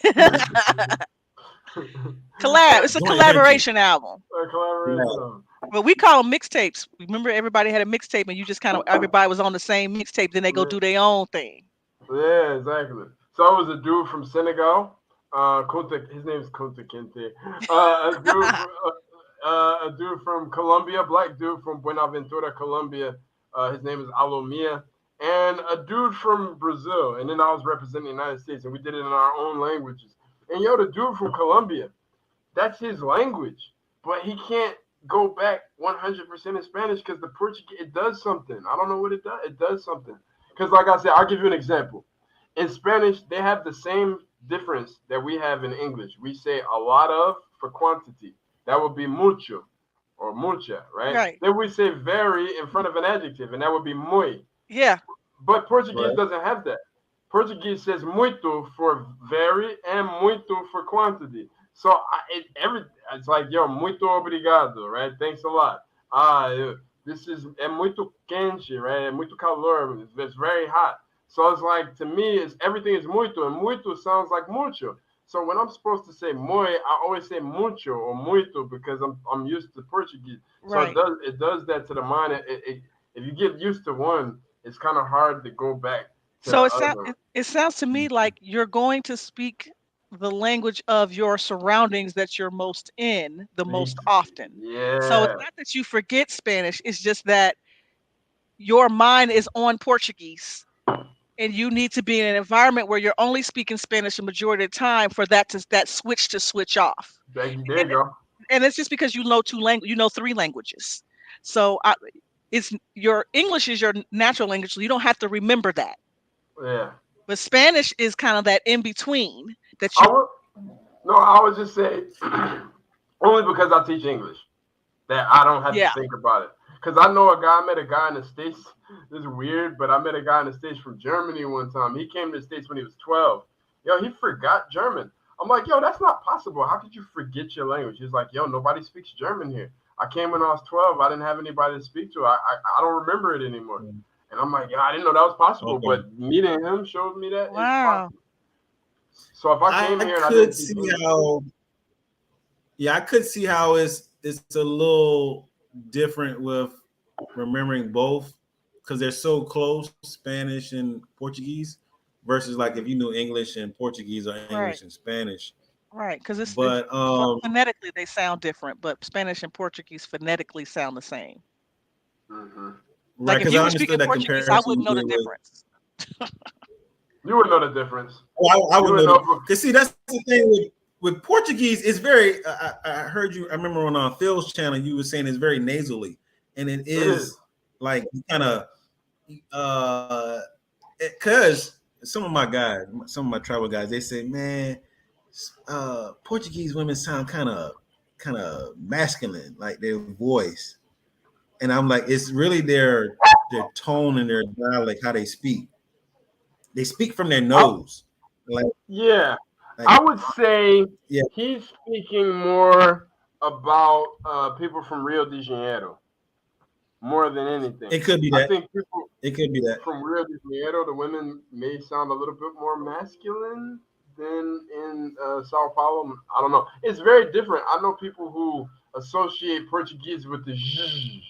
Collab. It's a Joint venture. collaboration album. A collaboration Yeah. on. Well, we call them mixtapes. Remember, everybody had a mixtape, and you just kind of everybody was on the same mixtape. Then they go Yeah, do their own thing. yeah, exactly. So it was a dude from Senegal. His name is Kunta Kinte. A dude from Colombia, black dude from Buenaventura, Colombia. His name is Alomia. And a dude from Brazil. And then I was representing the United States, and we did it in our own languages. And the dude from Colombia, that's his language, but he can't go back 100% in Spanish because the Portuguese it does something. I don't know what it does. It does something because, like I said, I'll give you an example. In Spanish, they have the same difference that we have in English. We say a lot of for quantity. that would be mucho or mucha, right? Right. Then we say very in front of an adjective, and that would be muy. Yeah. But Portuguese Right. doesn't have that. Portuguese says muito for very and muito for quantity. So it's like, yo, muito obrigado, right? Thanks a lot. This is é muito quente, right? É muito calor. It's very hot. So it's like, to me, it's everything is muito, and muito sounds like mucho. So when I'm supposed to say muy, I always say mucho or muito because I'm used to Portuguese. So Right. it does that to the mind. If you get used to one, it's kind of hard to go back to the So other. it sounds to me like you're going to speak the language of your surroundings that you're most in the most often. So it's Yeah, not that you forget Spanish, it's just that your mind is on Portuguese and you need to be in an environment where you're only speaking Spanish the majority of the time for that switch to switch off. there you And go. it's just because you know three languages. So it's your English is your natural language, so you don't have to remember that. Yeah. But Spanish is kind of that in between that I you. would, no, I would just say only because I teach English that I don't have to Yeah. think about it. Because I met a guy in the States. This is weird, but I met a guy in the States from Germany one time. He came to the States when he was 12. Yo, he forgot German. I'm like, yo, that's not possible. How could you forget your language? He's like, yo, nobody speaks German here. I came when I was 12. I didn't have anybody to speak to. I don't remember it anymore. And I'm like, yeah, I didn't know that was possible. Okay. But meeting him showed me that it's Wow. possible. So if I came I here and I could didn't see speak English, how. Yeah, I could see how it's a little different with remembering both because they're so close, Spanish and Portuguese, versus like if you knew English and Portuguese or Right. English and Spanish. Right. Because it's But phonetically they sound different, but Spanish and Portuguese phonetically sound the same. mhm, right, Like if because you I were speaking understood that Portuguese, I comparison wouldn't you know the did with. difference. you would know the difference. Oh, I You would would know. know. Because see, that's the thing with Portuguese. It's very. I heard you. I remember on Phil's channel, you were saying it's very nasally, and it It is. is like kind of because some of my travel guys, they say, man, Portuguese women sound kind of masculine, like their voice, and I'm like, it's really their tone and their dialect, how they speak. They speak from their nose, like Yeah, like I would say yeah. he's speaking more about people from Rio de Janeiro more than anything. It could be I that. think people It could be that. from Rio de Janeiro, the women may sound a little bit more masculine than in Sao Paulo. I don't know. It's very different. I know people who associate Portuguese with the zh,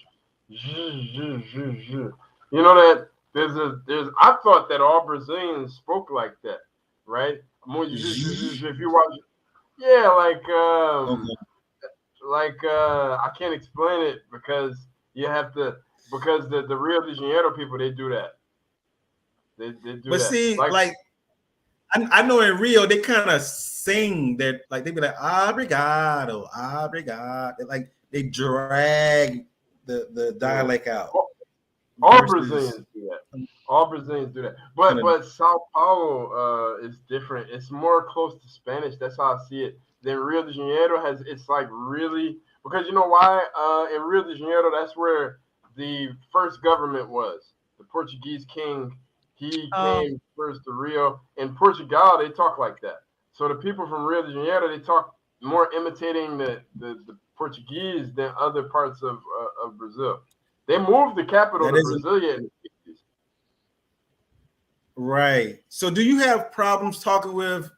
zh, zh, zh, zh. You know that there's. I thought that all Brazilians spoke like that, right? If you watch, yeah, Okay. I can't explain it because you have to because the Rio de Janeiro people they do that. They do But that. see, like I know in Rio they kind of sing that, like they be like obrigado, obrigado. Like they drag the dialect out. all Versus, Brazilians do that. All Brazilians do that. But Sao Paulo is different. It's more close to Spanish. That's how I see it. Then Rio de Janeiro it's like really because you know why? In Rio de Janeiro, that's where the first government was. The Portuguese king, he came first to Rio. In Portugal, they talk like that. So the people from Rio de Janeiro, they talk more imitating the Portuguese than other parts of Brazil. They moved the capital to Brasilia in the 60s. Right. So do you have problems talking with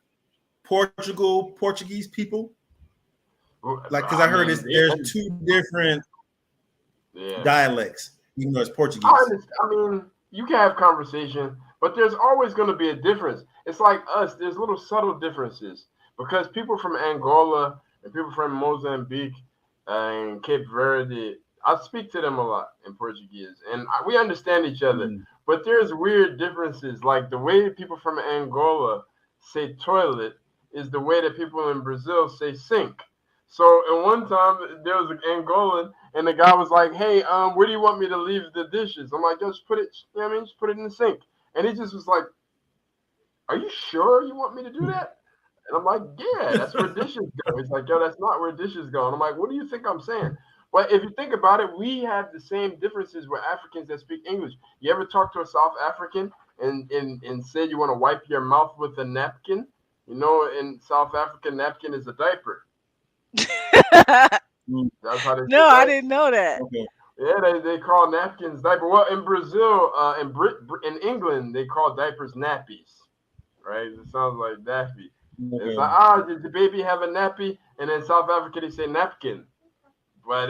Portuguese people? Like, because I heard there's two different dialects, even though it's Portuguese. I mean, you can have conversation, but there's always going to be a difference. It's like us. There's little subtle differences because people from Angola and people from Mozambique and Cape Verde, I speak to them a lot in Portuguese, and we understand each other. But there's weird differences, like the way people from Angola say toilet is the way that people in Brazil say sink. So at one time there was an Angolan, and the guy was like, "Hey, where do you want me to leave the dishes?" I'm like, "Just put it. You know what I mean? Just put it in the sink." And he just was like, "Are you sure you want me to do that?" And I'm like, yeah, that's where dishes go. He's like, yo, that's not where dishes go. And I'm like, what do you think I'm saying? But if you think about it, we have the same differences with Africans that speak English. You ever talk to a South African and say you want to wipe your mouth with a napkin? You know, in South Africa, napkin is a diaper. That's how they say No, I diaper. didn't know that. Okay. Yeah, they call napkins diaper. Well, in Brazil, in England, they call diapers nappies. Right? It sounds like nappy. It's like, Okay. did the baby have a nappy? And in South Africa, they say napkin. But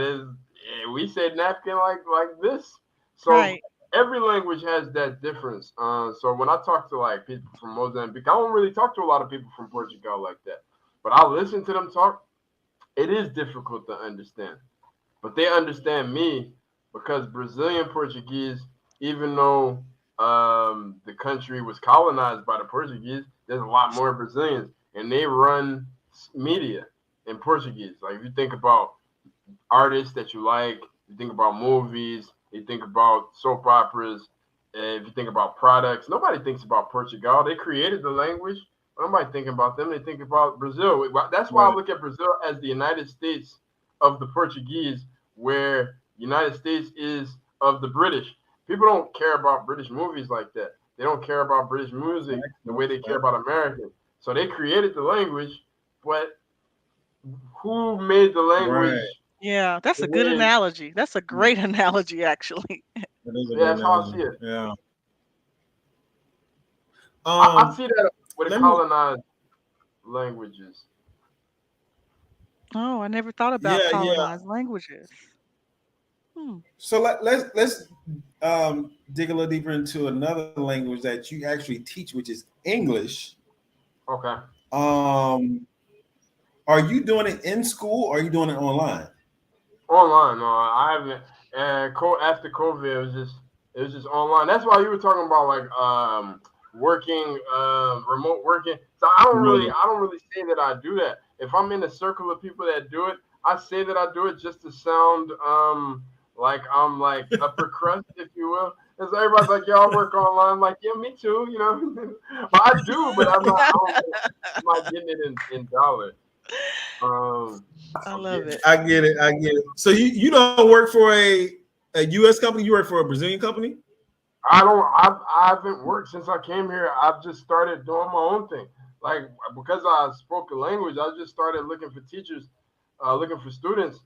we say napkin like this. So Right. every language has that difference. So when I talk to like people from Mozambique, I don't really talk to a lot of people from Portugal like that. But I listen to them talk. It is difficult to understand, but they understand me because Brazilian Portuguese, even though the country was colonized by the Portuguese, there's a lot more Brazilians, and they run media in Portuguese. Like if you think about artists that you like, you think about movies, you think about soap operas, if you think about products, nobody thinks about Portugal. They created the language. Nobody thinking about them. They think about Brazil. That's why I Right. look at Brazil as the United States of the Portuguese, where United States is of the British. People don't care about British movies like that. They don't care about British music the way they care about American. So they created the language, but who made the Right. language Yeah, that's the a good way? analogy. That's a great analogy, actually. That is a Yeah, good that's how I see analogy. it. Yeah. I see that with the Let me. colonized languages. Oh, I never thought about Yeah, yeah. colonized languages. Hmm. So let's dig a little deeper into another language that you actually teach, which is English. Okay. Um, are you doing it in school or are you doing it online? Online, no, I haven't. And after COVID, it was just online. That's why you were talking about like working, remote working. So Really? I don't really say that I do that. If I'm in a circle of people that do it, I say that I do it just to sound like I'm like upper crust, if you will. And so everybody's like, "Yo, I work online." I'm like, yeah, me too, you know. But I do, but I'm not. I'm not getting it in dollars. Um, I I'm love getting it. I get it. I get it. So you don't work for a U.S. company. You work for a Brazilian company. I don't. I haven't worked since I came here. I've just started doing my own thing. Like because I spoke the language, I just started looking for teachers, looking for students,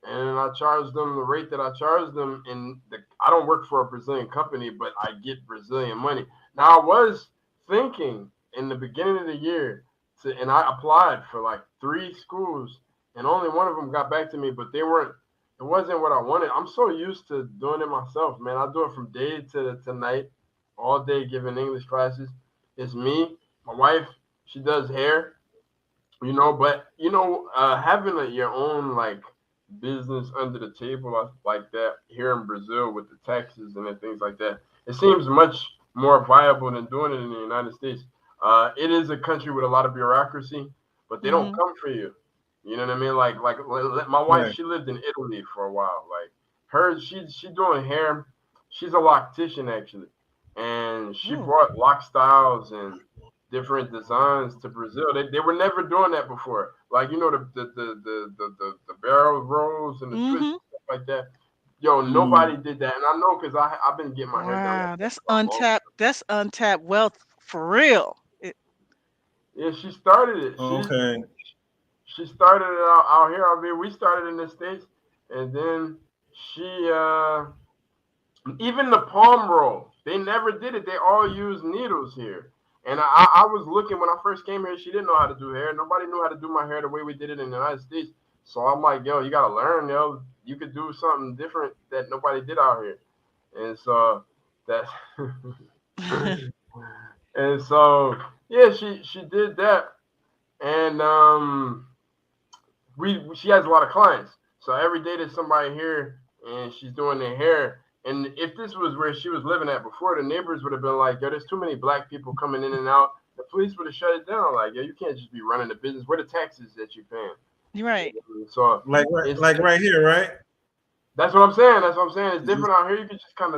and I charged them the rate that I charged them. I don't work for a Brazilian company, but I get Brazilian money. Now I was thinking in the beginning of the year and I applied for like 3 schools, and only one of them got back to me, but they weren't. It wasn't what I wanted. I'm so used to doing it myself, man. I do it from day to night, all day giving English classes. It's me, my wife. She does hair, but having your own like business under the table like that here in Brazil with the taxes and the things like that, it seems much more viable than doing it in the United States. It is a country with a lot of bureaucracy, but they don't Hmm. come for you. You know what I mean? Like my wife, Right. she lived in Italy for a while. Like she doing hair. She's a loctician actually, and she Oh, brought lock styles and different designs to Brazil. They were never doing that before. Like the barrel rolls and the twists hmm. and stuff like that. Yo, Mm, nobody did that, and I know because I've been getting my hair done like Wow, that that's for a long untapped. That's untapped wealth for real. time. Yeah, she started it. okay. She started it out here. I mean, we started in the States, and then she even the palm roll. They never did it. They all use needles here. And I was looking when I first came here. She didn't know how to do hair. Nobody knew how to do my hair the way we did it in the United States. So I'm like, yo, you gotta learn, yo. You could do something different that nobody did out here. And so that, and so yeah, she did that, and she has a lot of clients. So every day there's somebody here and she's doing their hair. And if this was where she was living at before, the neighbors would have been like, yo, there's too many black people coming in and out. The police would have shut it down. Like, yo, you can't just be running the business. Where the taxes that you paying? You're right. So it's Like right here, right? that's what I'm saying. That's what I'm saying. It's Is this- different out here. You can just kind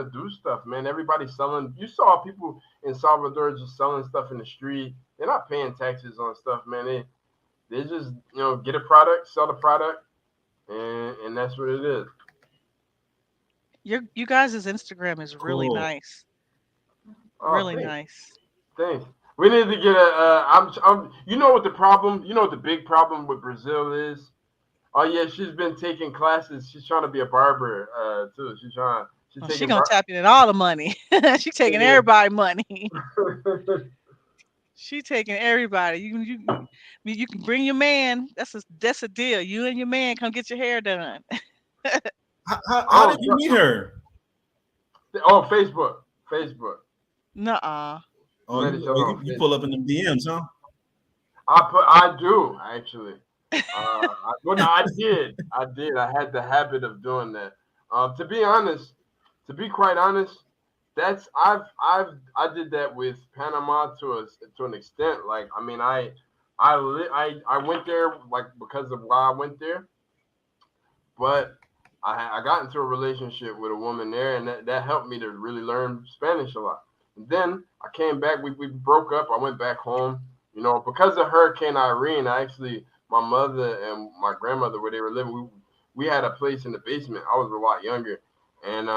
of do stuff, man. Everybody's selling. You saw people in Salvador just selling stuff in the street. they're not paying taxes on stuff, man. They just get a product, sell the product, and that's what it is. You guys' Instagram is really Cool. nice. Oh, Really thanks. nice. Thanks. We need to get a. I'm. You know what the problem? You know what the big problem with Brazil is? Oh yeah, she's been taking classes. She's trying to be a barber too. She's Oh, she taking gonna bar. tap in all the money. She taking Yeah. everybody money. She taking everybody. You can bring your man. That's a deal. You and your man come get your hair done. How Oh, did you meet her? oh, Facebook. Nuh-uh. We Oh, met each other on you pull Facebook. up in the DMs, huh? I do actually. Well, no, I did. I had the habit of doing that. To be honest, to be quite honest, that's I did that with Panama to an extent. Like, I mean, I went there like because of why I went there, but I got into a relationship with a woman there, and that helped me to really learn Spanish a lot. And then I came back. We broke up. I went back home. Because of Hurricane Irene, my mother and my grandmother, where they were living, we had a place in the basement. I was a lot younger, and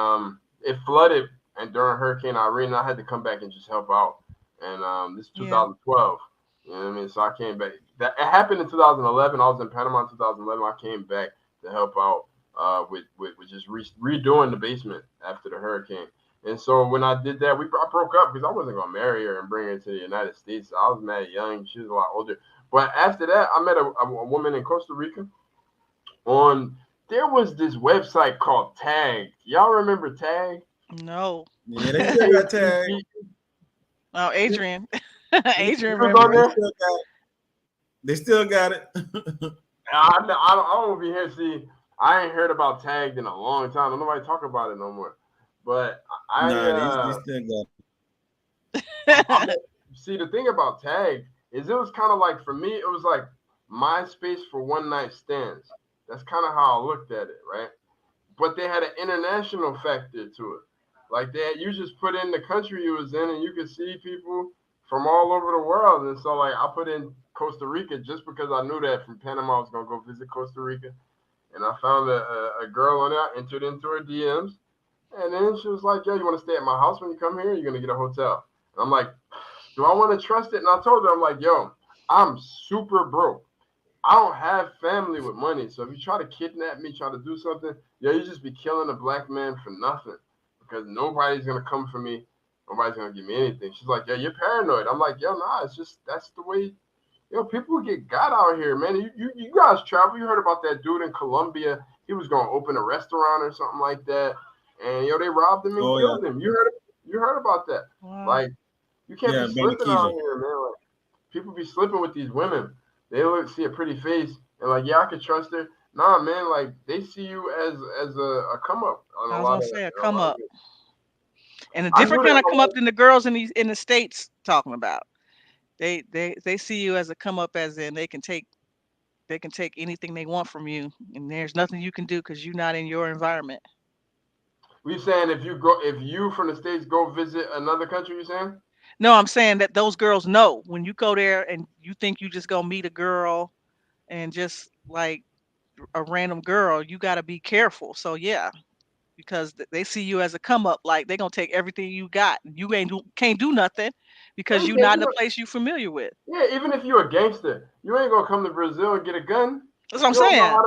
it flooded. And during Hurricane Irene, I had to come back and just help out. And this is Yeah. 2012. You know what I mean? So I came back. That it happened in 2011. I was in Panama in 2011. I came back to help out with just redoing the basement after the hurricane. And so when I did that, I broke up because I wasn't gonna marry her and bring her to the United States. I was mad young. She was a lot older. But after that, I met a woman in Costa Rica. There was this website called Tag. Y'all remember Tag? No. Yeah, they still got tagged. Oh, Adrian. Adrian You was on remember. there? They still got it. I don't be here. See, I ain't heard about Tagged in a long time. Don't nobody talk about it no more. But They still got see, the thing about Tag is it was kind of like, for me, it was like MySpace for one night stands. That's kind of how I looked at it, right? But they had an international factor to it. Like you just put in the country you was in, and you could see people from all over the world. And so, like, I put in Costa Rica just because I knew that from Panama I was gonna go visit Costa Rica, and I found a girl on there, entered into her DMs, and then she was like, "Yo, you want to stay at my house when you come here? You're gonna get a hotel." And I'm like, "Do I want to trust it?" And I told her, I'm like, "Yo, I'm super broke. I don't have family with money. So if you try to kidnap me, try to do something, you just be killing a black man for nothing, because nobody's gonna come for me. Nobody's gonna give me anything." She's like, "Yeah, you're paranoid." I'm like, "Yo, nah, it's just that's the way." People get got out here, man. You guys travel. You heard about that dude in Colombia? He was gonna open a restaurant or something like that, and they robbed him and killed him. You heard about that? Wow. Like, you can't be slipping out Barranquilla. here, man. Like, people be slipping with these women. They see a pretty face and like, yeah, I could trust her. Nah, man, like they see you as a come up on I a was lot gonna of say a a come lot of up. it. And a I knew different kind that of come up than the girls in the States talking about. They see you as a come up, as in they can take anything they want from you, and there's nothing you can do because you're not in your environment. We saying if you from the States go visit another country, you saying? No, I'm saying that those girls know when you go there and you think you just gonna meet a girl and just like a random girl, you got to be careful. So yeah, because they see you as a come up, like they're gonna take everything you got. You can't do nothing Yeah, because you you're can't not do in a it. place you're familiar with. Yeah, even if you're a gangster, you ain't gonna come to Brazil and get a gun. That's what I'm You don't know saying.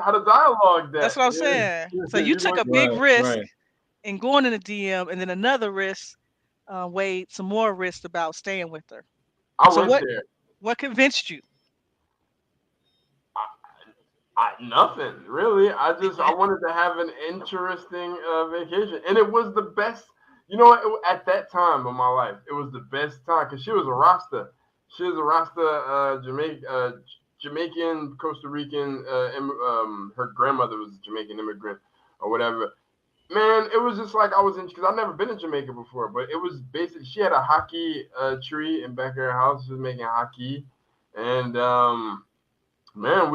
how to dialogue That's that. what I'm saying. So you You took gonna a big Right, risk right. in going in the DM, and then another risk, weighed some more risk about staying with her. I So went there. what convinced you? Nothing really. I wanted to have an interesting vacation, and it was the best. At that time of my life, it was the best time because she was a Rasta. She was a Rasta, Jamaican, Costa Rican. Her grandmother was a Jamaican immigrant or whatever. Man, it was just like I was in, because I've never been to Jamaica before, but it was basically, she had a hockey tree in back of her house. She was making hockey, and man,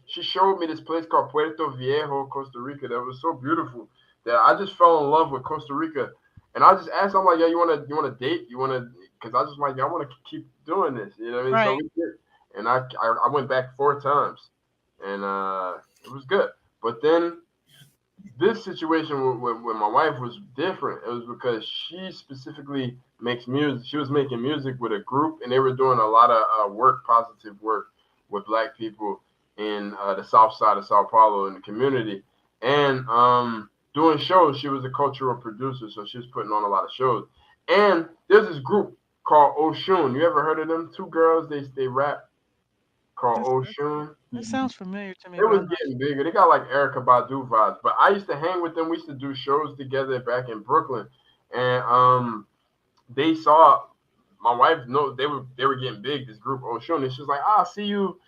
she showed me this place called Puerto Viejo, Costa Rica, that was so beautiful that I just fell in love with Costa Rica. And I just asked her, I'm like, "Yeah, you wanna date? You wanna because I was just like, I want to keep doing this. You know what I mean? So Right. we did, and I went back 4 times, and it was good. But then this situation with my wife was different. It was because she specifically makes music. She was making music with a group, and they were doing a lot of positive work with Black people in the South Side of Sao Paulo in the community, and doing shows. She was a cultural producer, so she was putting on a lot of shows. And there's this group called Oshun. You ever heard of them? Two girls. They rap called That's, Oshun. that sounds familiar to me, It but was I'm not. getting bigger. They got like Erica Badu vibes. But I used to hang with them. We used to do shows together back in Brooklyn. And they saw my wife know they were getting big, this group Oshun. And she was like, I see you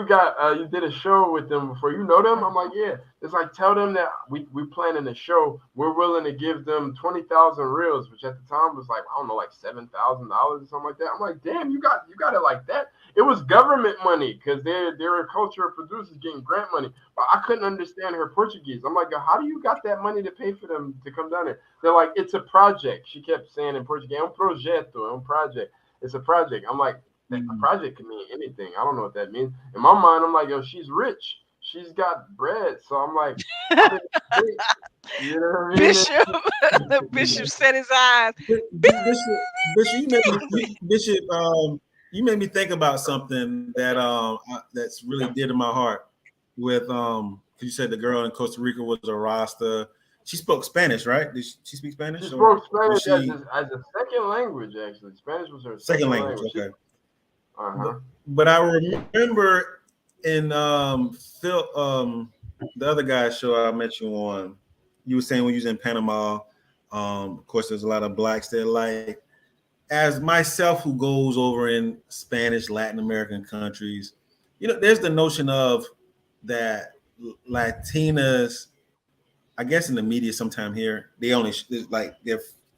got you did a show with them before. You know them? I'm like, yeah. It's like, tell them that we planning a show. We're willing to give them 20,000 reals, which at the time was like, I don't know, like $7,000 or something like that. I'm like, damn, you got it like that. It was government money because they're cultural producers getting grant money. But I couldn't understand her Portuguese. I'm like, how do you got that money to pay for them to come down there? They're like, it's a project. She kept saying in Portuguese, un projeto, un project. It's a project. I'm like, that a project can mean anything. I don't know what that means. In my mind, I'm like, yo, she's rich. She's got bread. So I'm like, I'm in the States. You know what I mean? Bishop, Bishop set his eyes. Bishop, you made me think about something that that's really dear to my heart. With you said the girl in Costa Rica was a Rasta. She spoke Spanish, right? Did she speak Spanish? She spoke Spanish she as a second language, actually. Spanish was her second language? Okay. Uh-huh. But I remember in Phil the other guy's show I met you on, you were saying when you was in Panama, of course there's a lot of blacks there. Like, as myself who goes over in Spanish Latin American countries, you know, there's the notion of that Latinas, I guess in the media sometime here, they only like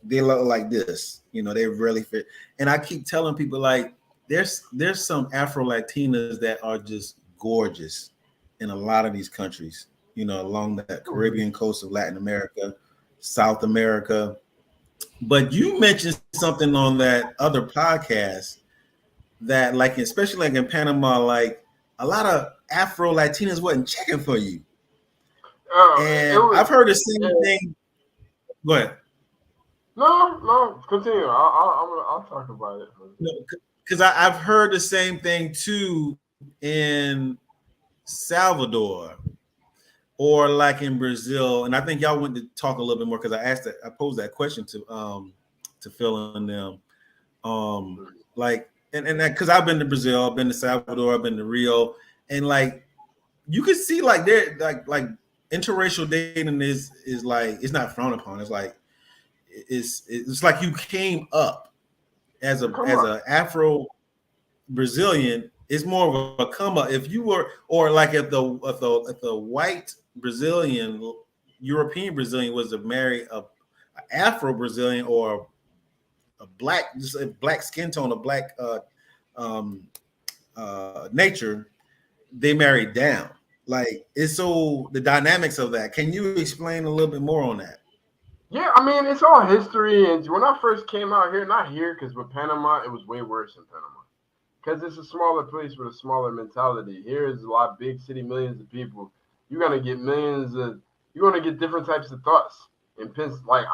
they look like this, you know, they really fit. And I keep telling people, like, there's some Afro Latinas that are just gorgeous in a lot of these countries, you know, along that Caribbean coast of Latin America, South America. But you mentioned something on that other podcast that, like, especially like in Panama, like a lot of Afro Latinas wasn't checking for you. And I've heard the same thing. Go ahead. No, continue. I'll talk about it. Because I've heard the same thing too in Salvador or like in Brazil, and I think y'all went to talk a little bit more because I posed that question to Phil and them, like and that because I've been to Brazil, I've been to Salvador, I've been to Rio, and like you can see like they're like interracial dating is like it's not frowned upon. It's like it's like you came up as a Afro Brazilian. It's more of a come up. If you were, or like if the white Brazilian, European Brazilian was to marry a Afro Brazilian or a black, just a black skin tone, a black nature, they married down. Like, it's so the dynamics of that. Can you explain a little bit more on that? Yeah, I mean, it's all history. And when I first came out here, not here, because with Panama, it was way worse in Panama. Because it's a smaller place with a smaller mentality. Here is a lot of big city, millions of people. You're gonna get you're gonna get different types of thoughts. And like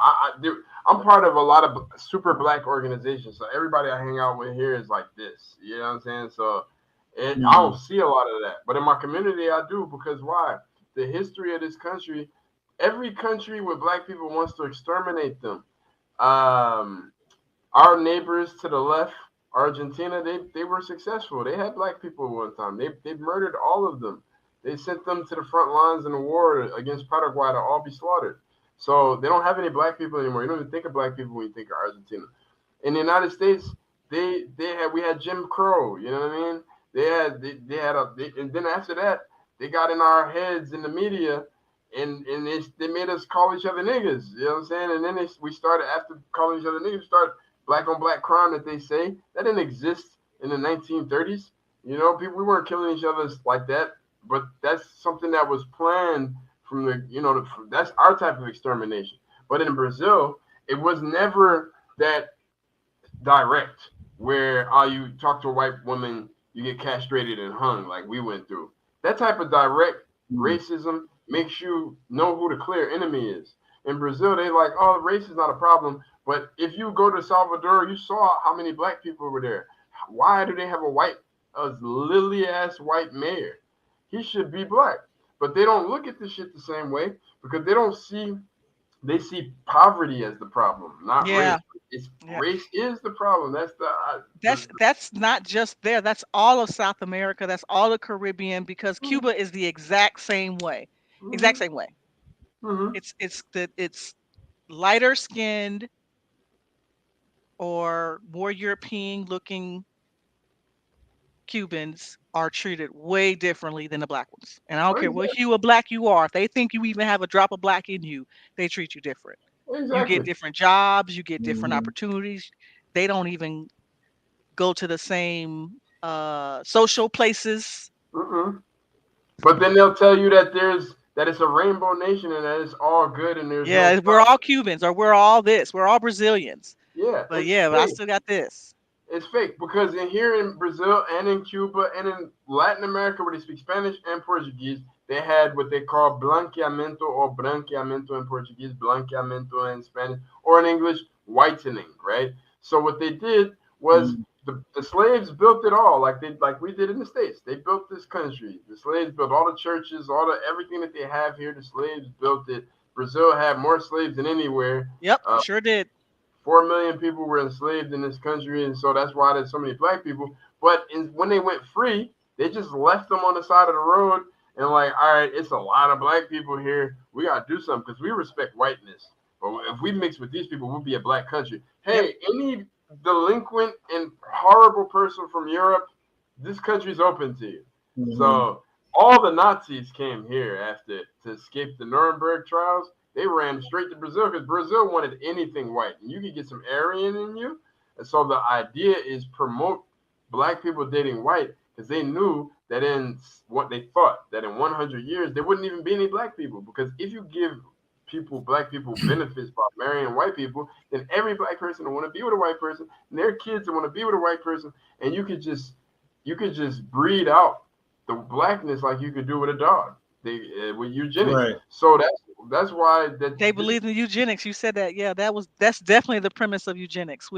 I'm part of a lot of super black organizations. So everybody I hang out with here is like this. You know what I'm saying? So I don't see a lot of that. But in my community, I do, because why? The history of this country, every country with black people wants to exterminate them. Our neighbors to the left, Argentina, they were successful. They had black people one time. They murdered all of them. They sent them to the front lines in the war against Paraguay to all be slaughtered. So they don't have any black people anymore. You don't even think of black people when you think of Argentina. In the United States, we had Jim Crow. You know what I mean? And then after that, they got in our heads in the media, and they made us call each other niggas. You know what I'm saying? And then we started, after calling each other niggas, start black on black crime that they say that didn't exist in the 1930s. You know, we weren't killing each other like that, but that's something that was planned from that's our type of extermination. But in Brazil, it was never that direct, where you talk to a white woman, you get castrated and hung like we went through. That type of direct Mm. racism makes you know who the clear enemy is. In Brazil, they like, oh, race is not a problem. But if you go to Salvador, you saw how many black people were there. Why do they have a lily ass white mayor? He should be black. But they don't look at this shit the same way because they see poverty as the problem, not race. Yeah, It's yeah. race is the problem. That's That's not just there. That's all of South America. That's all the Caribbean because mhm, Cuba is the exact same way. Exact mhm, same way. mhm. It's lighter skinned or more European looking Cubans are treated way differently than the black ones. And I don't care what hue of black you are. If they think you even have a drop of black in you, they treat you different. You get Exactly. different jobs, you get different Mhm. opportunities. They don't even go to the same social places. Mm-mm. But then they'll tell you that it's a rainbow nation and that it's all good and there's no Yeah, we're all problem. Cubans or we're all this. We're all Brazilians. Yeah, But it's yeah, but I fake. still got this. It's fake because here in Brazil and in Cuba and in Latin America, where they speak Spanish and Portuguese, they had what they call blanqueamento or branqueamento in Portuguese, blanqueamento in Spanish, or in English, whitening, right? So what they did was Mm. the slaves built it all, like we did in the States. They built this country. The slaves built all the churches, all the everything that they have here. The slaves built it. Brazil had more slaves than anywhere. Yep, Uh, sure did. 4 million people were enslaved in this country, and so that's why there's so many black people. But when they went free, they just left them on the side of the road and like, all right, it's a lot of black people here. We gotta do something because we respect whiteness. But if we mix with these people, we'll be a black country. Yep. Hey, any delinquent and horrible person from Europe, this country's open to you. Mhm. So all the Nazis came here after to escape the Nuremberg trials. They ran straight to Brazil because Brazil wanted anything white, and you could get some Aryan in you. And so the idea is promote black people dating white because they knew that in what they thought that in 100 years there wouldn't even be any black people because if you give black people benefits by marrying white people, then every black person will want to be with a white person, and their kids will want to be with a white person, and you could just breed out the blackness like you could do with a dog. With eugenics. Right. So that's why that They this. believe in eugenics. You said that. Yeah, that's definitely the premise of eugenics,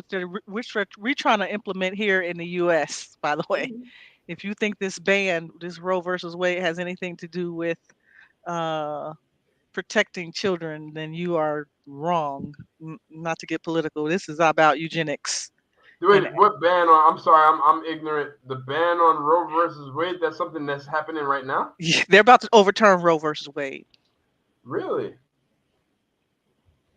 which we're trying to implement here in the U.S. By the way, if you think this ban, this Roe versus Wade, has anything to do with uh, protecting children, then you are wrong. Not to get political, this is about eugenics, and Wait, what ban on? I'm sorry, I'm ignorant. The ban on Roe versus Wade. That's something that's happening right now. they're about to overturn Roe versus Wade. Really?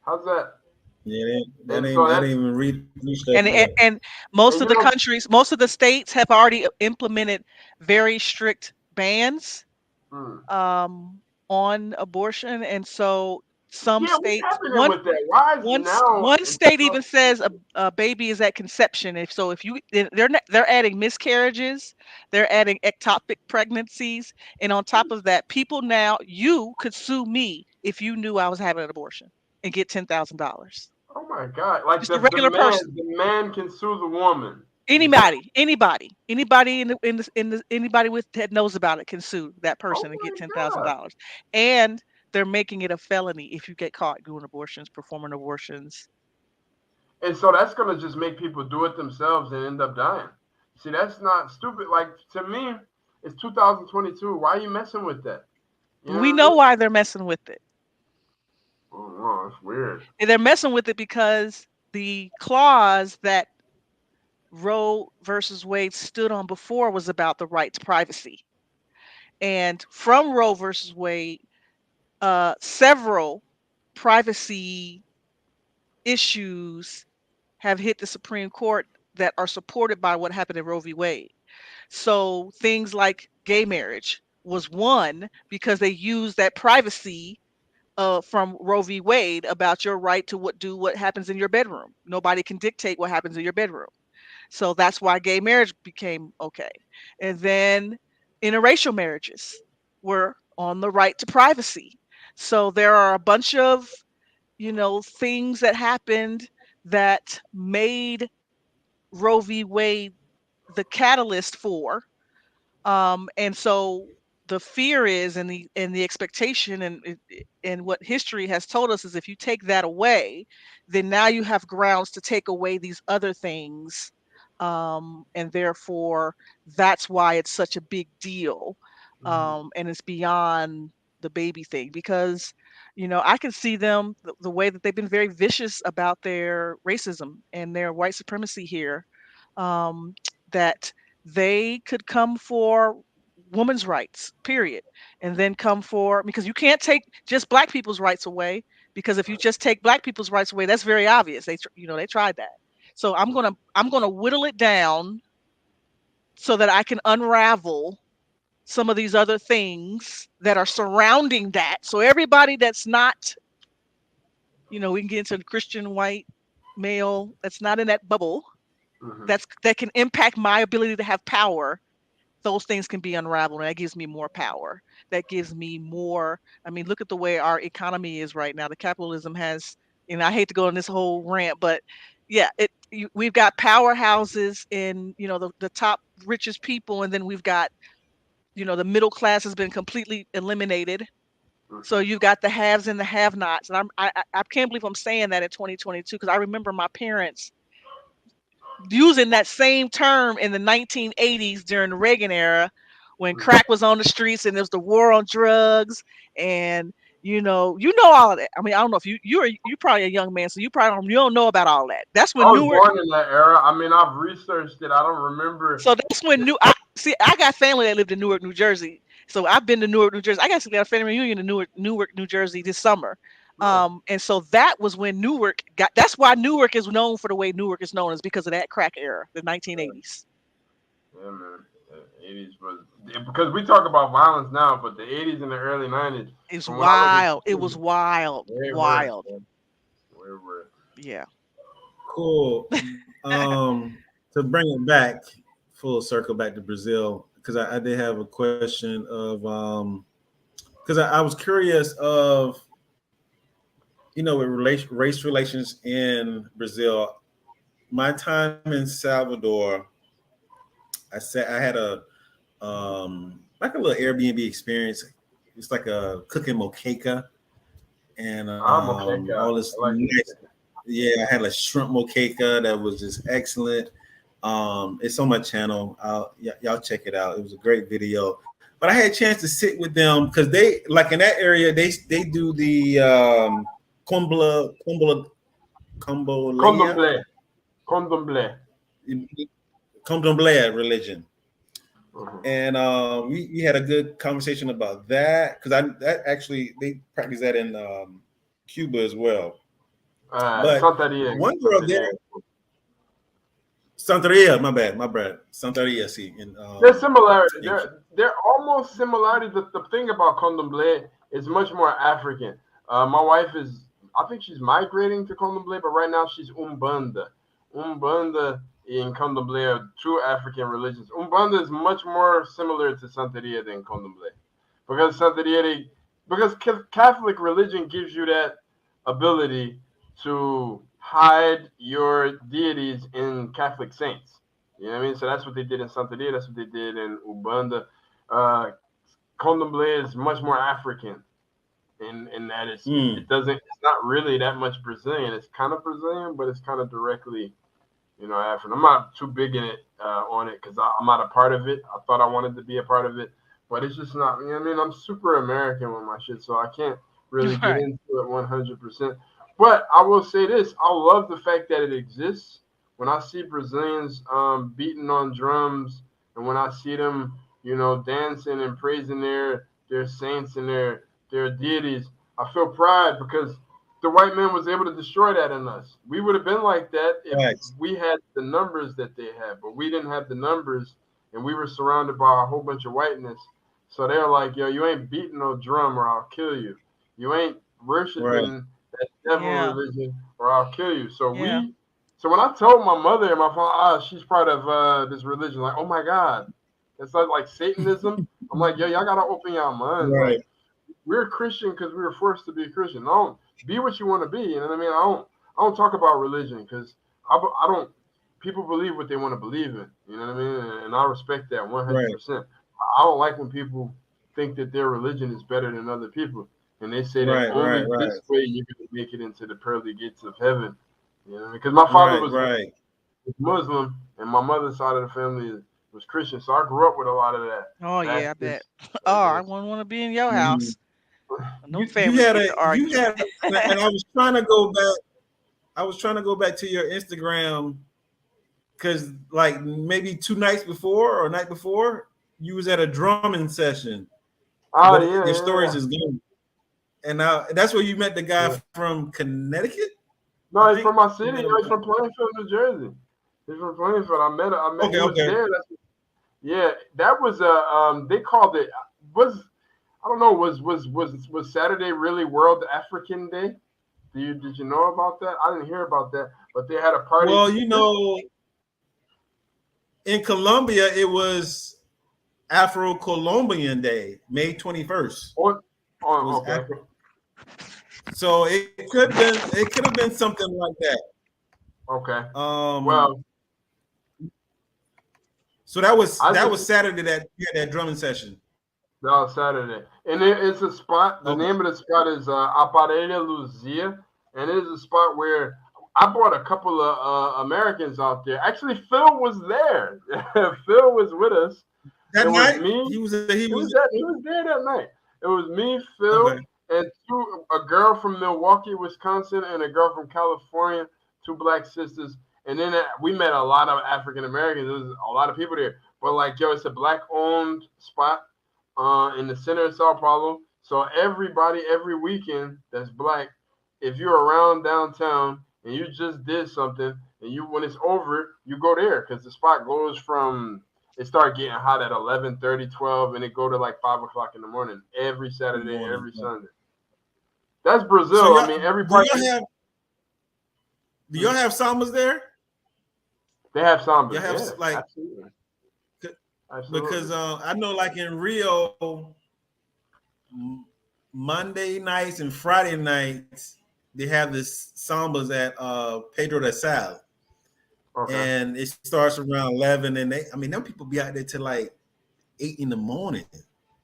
How's that? Yeah, And so I that's didn't even research And, and that. and most and of you the know. countries, most of the states have already implemented very strict bans Hmm. um, on abortion, and so some Yeah, what's states, happening with that? Why is now one in state even says 2022? a baby is at conception. If you they're adding miscarriages, they're adding ectopic pregnancies, and on top of that, people now you could sue me if you knew I was having an abortion and get $10,000. Oh my God! Like Just a regular person. the man can sue the woman. Is that? Anybody anybody with that knows about it can sue that Oh person and get my ten thousand God! dollars. And they're making it a felony if you get caught doing abortions, performing abortions. And so that's gonna just make people do it themselves and end up dying. See, that's not stupid. Like to me, it's 2022. Why are you messing with that? You know We what I know mean? why they're messing with it. Oh no, it's weird. And they're messing with it because the clause that Roe versus Wade stood on before was about the right to privacy. And from Roe versus Wade, several privacy issues have hit the Supreme Court that are supported by what happened in Roe v. Wade. So things like gay marriage was one because they used that privacy from Roe v. Wade about your right to what happens in your bedroom. Nobody can dictate what happens in your bedroom. So that's why gay marriage became okay. And then interracial marriages were on the right to privacy. So there are a bunch of things that happened that made Roe v. Wade the catalyst for. And so the fear is, and the expectation, and what history has told us is, if you take that away, then now you have grounds to take away these other things, and therefore that's why it's such a big deal, and it's beyond the baby thing, because I can see them, the way that they've been very vicious about their racism and their white supremacy here, um, that they could come for women's rights, period, and then come for, because you can't take just black people's rights away, because if you just take black people's rights away, that's very obvious. They tried that. So I'm gonna whittle it down so that I can unravel some of these other things that are surrounding that. So everybody that's not, we can get into the Christian white male that's not in that bubble, Mm-hmm. that can impact my ability to have power. Those things can be unraveled, and that gives me more power. That gives me more. I mean, look at the way our economy is right now. The capitalism has, and I hate to go on this whole rant, but yeah, we've got powerhouses in, the top richest people, and then we've got, the middle class has been completely eliminated. So Mm-hmm. you've got the haves and the have-nots, and I can't believe I'm saying that in 2022, because I remember my parents using that same term in the 1980s during the Reagan era, when crack was on the streets and there's the war on drugs, and all of that. I mean, I don't know if you're probably a young man, so you don't know about all that. That's I when was Newark. born in that era. I mean, I've researched it. I don't remember. So that's when I got family that lived in Newark, New Jersey. So I've been to Newark, New Jersey. I got a family reunion in Newark, New Jersey this summer. Nice. And so that was when Newark got. That's why Newark is known for the way Newark is known, is because of that crack era, the 1980s. Yeah, man. The 80s was, because we talk about violence now, but the 80s and the early 90s, It's from when I was a wild. It was kid, wild, way worse, wild. man. Way worse. Yeah. Cool. To bring it back full circle back to Brazil, because I did have a question of because I was curious of with race relations in Brazil. My time in Salvador, I had a like a little Airbnb experience. It's like a cooking moqueca and I'm okay, all guy. this I like nice. Yeah, I had a shrimp moqueca that was just excellent. It's on my channel. Y'all check it out. It was a great video. But I had a chance to sit with them because they like in that area they do the Combolea Condomblé. Condomblé. Condomblea religion. Mm-hmm. And we had a good conversation about that because that actually they practice that in Cuba as well. But Santeria. one girl there, Santeria, my bad, Santeria. See, in There's similarity. in, They're almost similarity. The thing about Condomblé is much more African. My wife is, I think she's migrating to Condomblé, but right now she's Umbanda. Umbanda and Condomblé are two African religions. Umbanda is much more similar to Santeria than Condomblé, because because Catholic religion gives you that ability to hide your deities in Catholic saints. You know what I mean? So that's what they did in Santeria. That's what they did in Ubanda. Uh, Condomblé is much more African in that it doesn't. It's not really that much Brazilian. It's kind of Brazilian, but it's kind of directly, African. I'm not too big in it on it because I'm not a part of it. I thought I wanted to be a part of it, but it's just not. You know what I mean? I'm super American with my shit, so I can't really get Right. into it 100%. But I will say this: I love the fact that it exists. When I see Brazilians beating on drums, and when I see them, dancing and praising their saints and their deities, I feel pride because the white man was able to destroy that in us. We would have been like that if right. we had the numbers that they had, but we didn't have the numbers, and we were surrounded by a whole bunch of whiteness. So they're like, yo, you ain't beating no drum or I'll kill you. You ain't Right. worshiping that devil Yeah. religion or I'll kill you. Yeah. So when I told my mother and my father, she's part of this religion, like, oh my God, it's like Satanism. I'm like, yo, y'all gotta open your minds. Right. Like, we're Christian because we were forced to be a Christian. Don't be what you want to be. You know what I mean? I don't talk about religion because I don't. people believe what they want to believe in. You know what I mean? And I respect that Right, 100%. I don't like when people think that their religion is better than other people, and they say that right, right, only right, this way you're going to make it into the pearly gates of heaven. You know, because my father right, was right. Muslim, and my mother's side of the family was Christian, so I grew up with a lot of that Oh yeah, I bet. Baptist. Oh, Like I this. wouldn't want to be in your Mhm. house. When them families get to You arguing. had, and I was trying to go back. I was trying to go back to your Instagram because, like, maybe 2 nights before or night before, you was at a drumming session, Oh but yeah, your yeah, stories is gone. And that's where you met the guy yeah. from Connecticut, I No, he's think. from my You city. met him. He's from Plainfield, New Jersey. He's from Plainfield. I met. Okay, He was okay. there. Yeah, that was a. They called it. Was I don't know. Was Saturday really World African Day? Did you know about that? I didn't hear about that, but they had a party. Well, in Colombia, it was Afro-Colombian Day, May 21st On, was okay. Afro. So it could have been something like that. Okay. Um, Well, so that was I that just was Saturday that you had that drumming session. no Saturday, and it's a spot. The Okay. name of the spot is Aparelha Luzia, and it is a spot where I brought a couple of Americans out there. Actually, Phil was there. Phil was with us. That It was night me. He was there that night. It was me, Phil, okay. and a girl from Milwaukee, Wisconsin, and a girl from California, two black sisters. And then we met a lot of African Americans. There was a lot of people there. But like, yo, it's a black owned spot in the center of Sao Paulo. So everybody every weekend that's black, if you're around downtown and you just did something and you when it's over, you go there because the spot goes from it start getting hot at 11:30, 12, and it go to like 5 o'clock in the morning every Good Saturday, morning. every Sunday. That's So Brazil. I y'all mean, do everybody y'all have do y'all have sambas there? they have Y'all sambas. have Yeah, like absolutely, because absolutely. I know like in Rio, Monday nights and Friday nights they have this sambas at Pedro de Sal, Okay. and it starts around 11, and them people be out there till like 8 in the morning,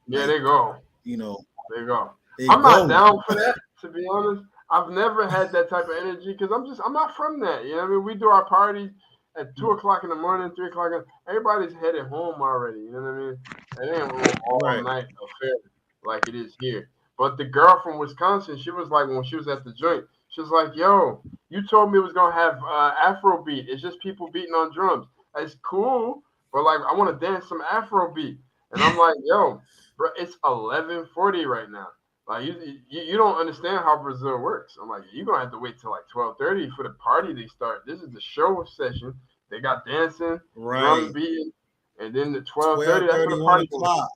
Yeah, like they go. you know There you go. they I'm not go. down for that, to be honest. I've never had that type of energy because I'm not from that. You know what I mean? We do our parties at 2 o'clock in the morning, 3 o'clock. Everybody's headed home already. You know what I mean? It ain't no all Right. night affair like it is here. But the girl from Wisconsin, she was like when she was at the joint, she was like, "Yo, you told me it was gonna have Afro beat. It's just people beating on drums. That's cool, but like I want to dance some Afro beat." And I'm like, "Yo, bro, it's 11:40 right now. Like you don't understand how Brazil works." I'm like, you're gonna have to wait till like 12:30 for the party to start. This is the show session. They got dancing, drum Right. beating, and then the 12:30. That's when 12:30, the one party goes. o'clock.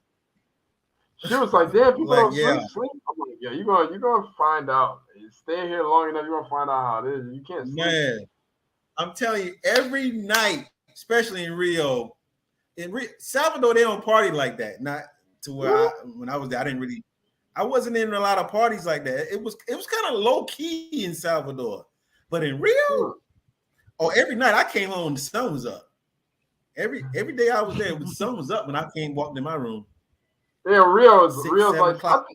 She was like, "Damn, people Like don't yeah, sleep." I'm like, "Yeah, you're gonna find out. You stay here long enough, you're gonna find out how it is. You can't sleep." man. I'm telling you, every night, especially in Rio, Salvador, they don't party like that. Not to where Really? when I was there, I wasn't in a lot of parties like that. It was kind of low key in Salvador, but in Rio, Hmm. every night I came home, the sun was up. Every day I was there, the sun was up when I walked in my room. Yeah, Six, Rio's seven like o'clock.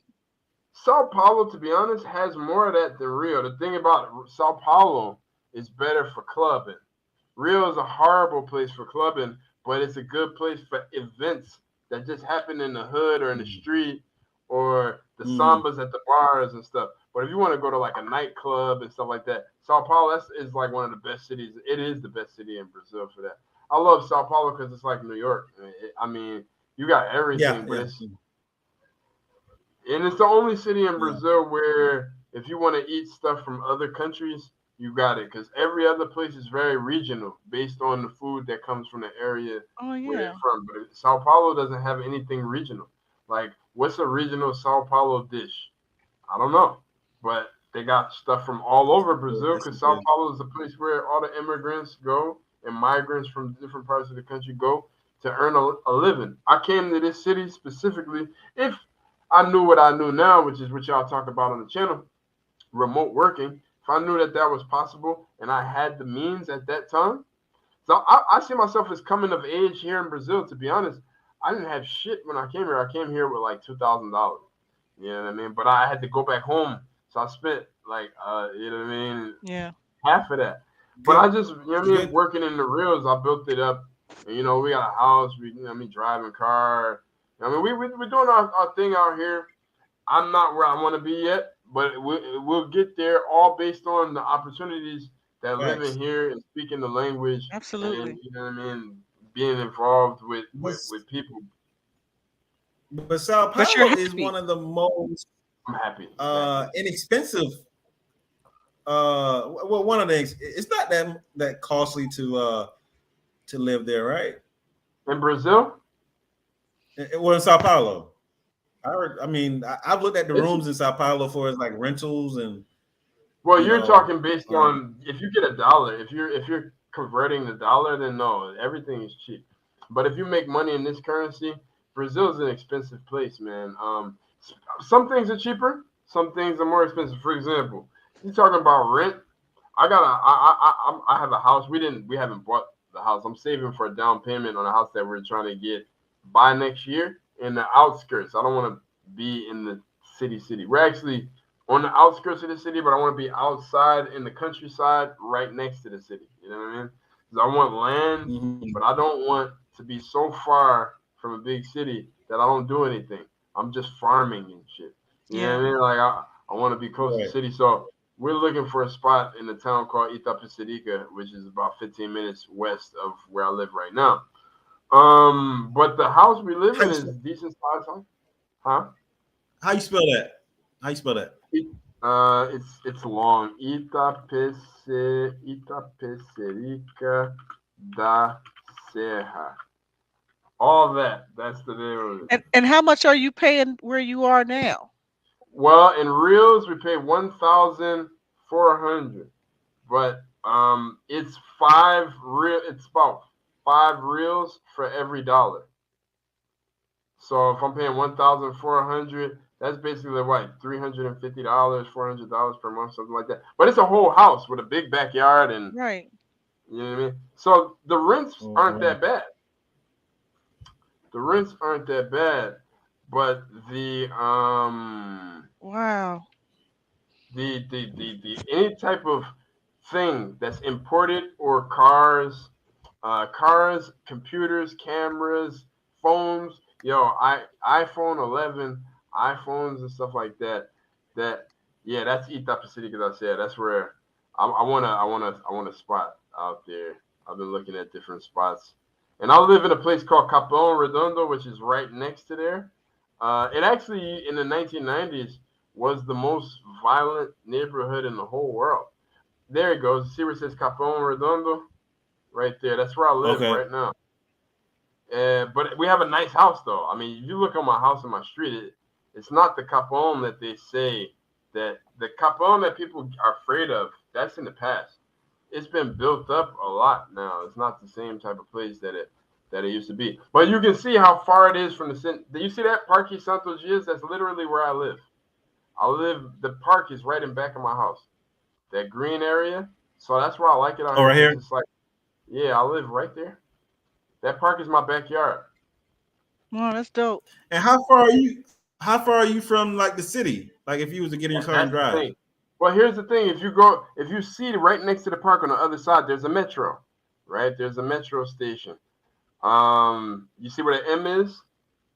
Sao Paulo, to be honest, has more of that than Rio. The thing about Sao Paulo is better for clubbing. Rio is a horrible place for clubbing, but it's a good place for events that just happen in the hood or in the street or the Mm. sambas at the bars and stuff. But if you want to go to like a nightclub and stuff like that, Sao Paulo is like one of the best cities. It is the best city in Brazil for that. I love Sao Paulo because it's like New York. I mean, you got Yeah, everything, but yeah, it's the only city in yeah. Brazil where if you want to eat stuff from other countries, you got it. Because every other place is very regional based on the food that comes from the area Oh where they're yeah. from. But Sao Paulo doesn't have anything regional. Like, what's a regional Sao Paulo dish? I don't know. But they got stuff from all over Brazil That's because a Sao good. Paulo is a place where all the immigrants go and migrants from different parts of the country go to earn a living. I came to this city specifically if I knew what I knew now, which is what y'all talk about on the channel, remote working. If I knew that that was possible and I had the means at that time, So I see myself as coming of age here in Brazil. To be honest, I didn't have shit when I came here. I came here with like $2,000. You know what I mean? But I had to go back home, so I spent like you know what I mean, Yeah. half of that. But Good, I just, you know what I mean, good. working in the reels, I built it up. And, we got a house. We, you know what I mean, driving car. We're doing our thing out here. I'm not where I want to be yet, but we'll get there, all based on the opportunities that living Thanks. here and speaking the language, and Absolutely. you know what I mean, being involved with But, people. but Sao But you're Paulo is one happy. of the most I'm happy. Exactly. inexpensive. Well, one of the it's not that costly to live there, right? In Brazil, Well, in Sao Paulo. I've looked at the it's rooms in Sao Paulo for like rentals and well, you you're know, talking based um, on if you get a dollar. If you're converting the dollar, then no, everything is cheap. But if you make money in this currency, Brazil is an expensive place, man. Some things are cheaper, some things are more expensive. For example, you talking about rent. I have a house. We haven't bought the house. I'm saving for a down payment on a house that we're trying to get by next year in the outskirts. I don't want to be in the city. We're actually on the outskirts of the city, but I want to be outside in the countryside, right next to the city. You know what I mean? 'Cause I want land, mhm. but I don't want to be so far from a big city that I don't do anything. I'm just farming and shit. You know Yeah. what I mean? Like I want to be close to the Right. city, so we're looking for a spot in a town called Itapecerica, which is about 15 minutes west of where I live right now. But the house we live How in you is spell, decent size, huh? how you spell that? How you spell that? It, it's long. Itapecerica da Serra. All that. That's the name of it. And how much are you paying where you are now? Well, in reals we pay 1,400, but it's five real. It's about 5 reals for every dollar. So if I'm paying 1,400, that's basically what, $350, $400 per month, something like that. But it's a whole house with a big backyard, and Right. you know what I mean. So the rents Oh, aren't wow. that bad. The rents aren't that bad, but Wow. the any type of thing that's imported, or cars, computers, cameras, phones. iPhone 11, iPhones and stuff like that. That yeah, that's Itapa City, because I said that's where I want a spot out there. I've been looking at different spots, and I live in a place called Capão Redondo, which is right next to there. It actually in the 1990s was the most violent neighborhood in the whole world. There it goes. See where it says Capão Redondo? Right there. That's where I live Okay. right now. But we have a nice house, though. I mean, you look at my house and my street, it's not the Capão that they say, that the Capão that people are afraid of. That's in the past. It's been built up a lot now. It's not the same type of place that it used to be. But you can see how far it is from the center. Do you see that Parque Santos Dias? That's literally where I live. The park is right in back of my house. That green area. So that's why I like it out Oh, here, right because here. it's like, yeah, I live right there. That park is my backyard. Wow, that's dope. And how far are you? How far are you from like the city? Like if you was to get in your car and That's the drive. thing. Well, here's the thing. If you see right next to the park on the other side, there's a metro, right? There's a metro station. You see where the M is?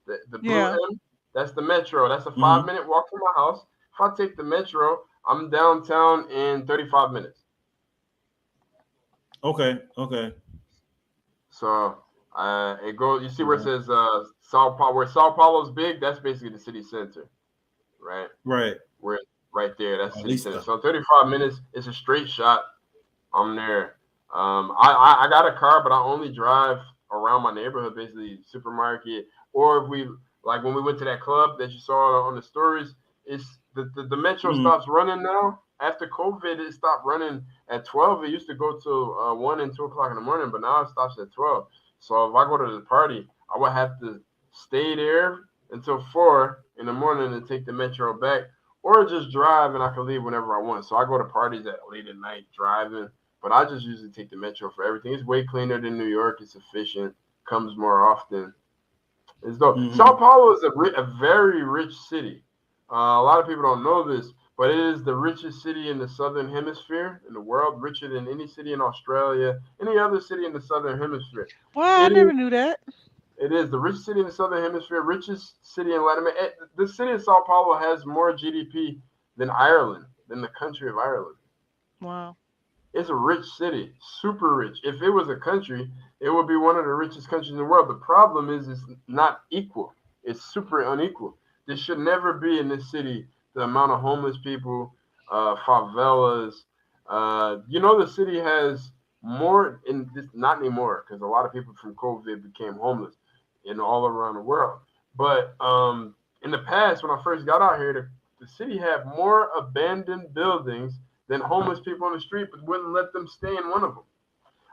The blue Yeah. M? That's the metro. That's a Mm-hmm. 5 minute walk from my house. If I take the metro, I'm downtown in 35 minutes. Okay. Okay. So it goes. You see where it Mhm. says Sao Paulo, where Sao Paulo's big. That's basically the city center, right? Right. Where right there, that's city center. Lisa. So 35 minutes is a straight shot. I'm there. I got a car, but I only drive around my neighborhood, basically supermarket. Or if we like when we went to that club that you saw on the stories, it's the metro Mm-hmm. stops running now. After COVID, it stopped running at 12. It used to go to 1 and 2 o'clock in the morning, but now it stops at 12. So if I go to the party, I would have to stay there until 4 in the morning and take the metro back, or just drive and I can leave whenever I want. So I go to parties at late at night driving. But I just usually take the metro for everything. It's way cleaner than New York. It's efficient. Comes more often. It's dope. Sao Paulo is a very rich city. A lot of people don't know this, but it is the richest city in the southern hemisphere in the world, richer than any city in Australia, any other city in the southern hemisphere. Wow, I never knew that. It is the richest city in the southern hemisphere, richest city in Latin America. The city of Sao Paulo has more GDP than Ireland, than the country of Ireland. Wow. It's a rich city, super rich. If it was a country, it would be one of the richest countries in the world. The problem is it's not equal. It's super unequal. There should never be in this city the amount of homeless people, favelas. The city has more in this, not anymore, because a lot of people from COVID became homeless in all around the world. But in the past, when I first got out here, the city had more abandoned buildings than homeless people on the street, but wouldn't let them stay in one of them.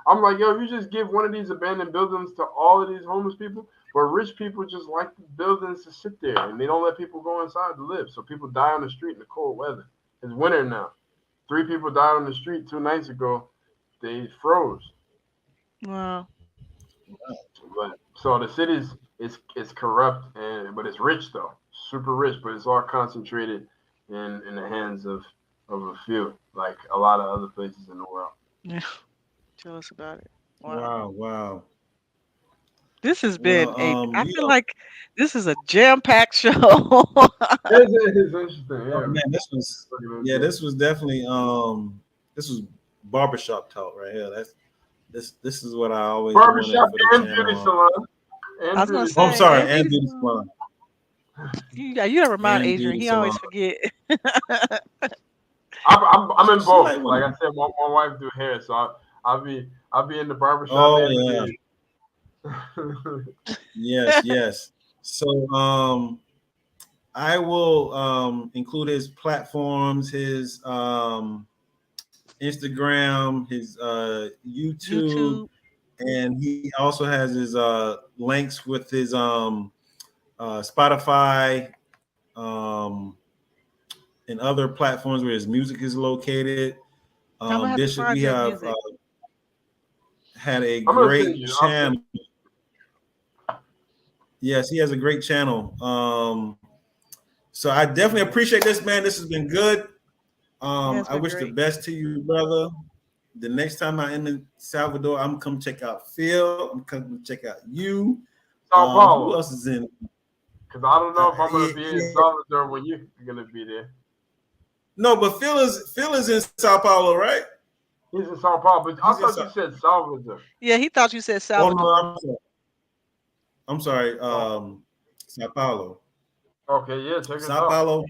I'm like, yo, if you just give one of these abandoned buildings to all of these homeless people, but rich people just like the buildings to sit there, and they don't let people go inside to live. So people die on the street in the cold weather. It's winter now. 3 people died on the street 2 nights ago. They froze. Wow. So the city's it's corrupt, but it's rich though, super rich, but it's all concentrated in the hands of a few, like a lot of other places in the world. Yeah. Tell us about it. Wow. Wow. This has been I You feel know, like this is a jam-packed show. It's interesting, oh yeah. man, this was definitely this was barbershop talk right here. This is what I always wanted Barbershop for the and beauty channel. salon. I was gonna Oh, I'm say, sorry, and and beauty beauty salon. salon. You gotta remind And Adrian. beauty He always salon. forget. I'm in She both. like Like women. I said, my wife do hair, so I'll be in the barbershop Oh and yeah. the beauty. Yes. So I will include his platforms, his Instagram, his YouTube, YouTube. and he also has his links with his Spotify um, and other platforms where his music is located. I'm gonna have to Bishop, find we your have music. had a I'm gonna send great you. channel. Yes, he has a great channel. So I definitely appreciate this, man. This has been good. Has I been wish the great. best to you, brother. The next time I'm in Salvador, I'm come check out Phil. I'm coming to check out you. Sao Who Paulo, else is in? because I don't know if I'm gonna be in Yeah. Salvador when you're gonna be there. No, but Phil is in Sao Paulo, right? He's in Sao Paulo, but I He's in thought you Sao. said Salvador. Yeah, he thought you said Oh no, Salvador. I'm sorry. Oh, Sao Paulo. okay, yeah, check us Sao out. Paulo.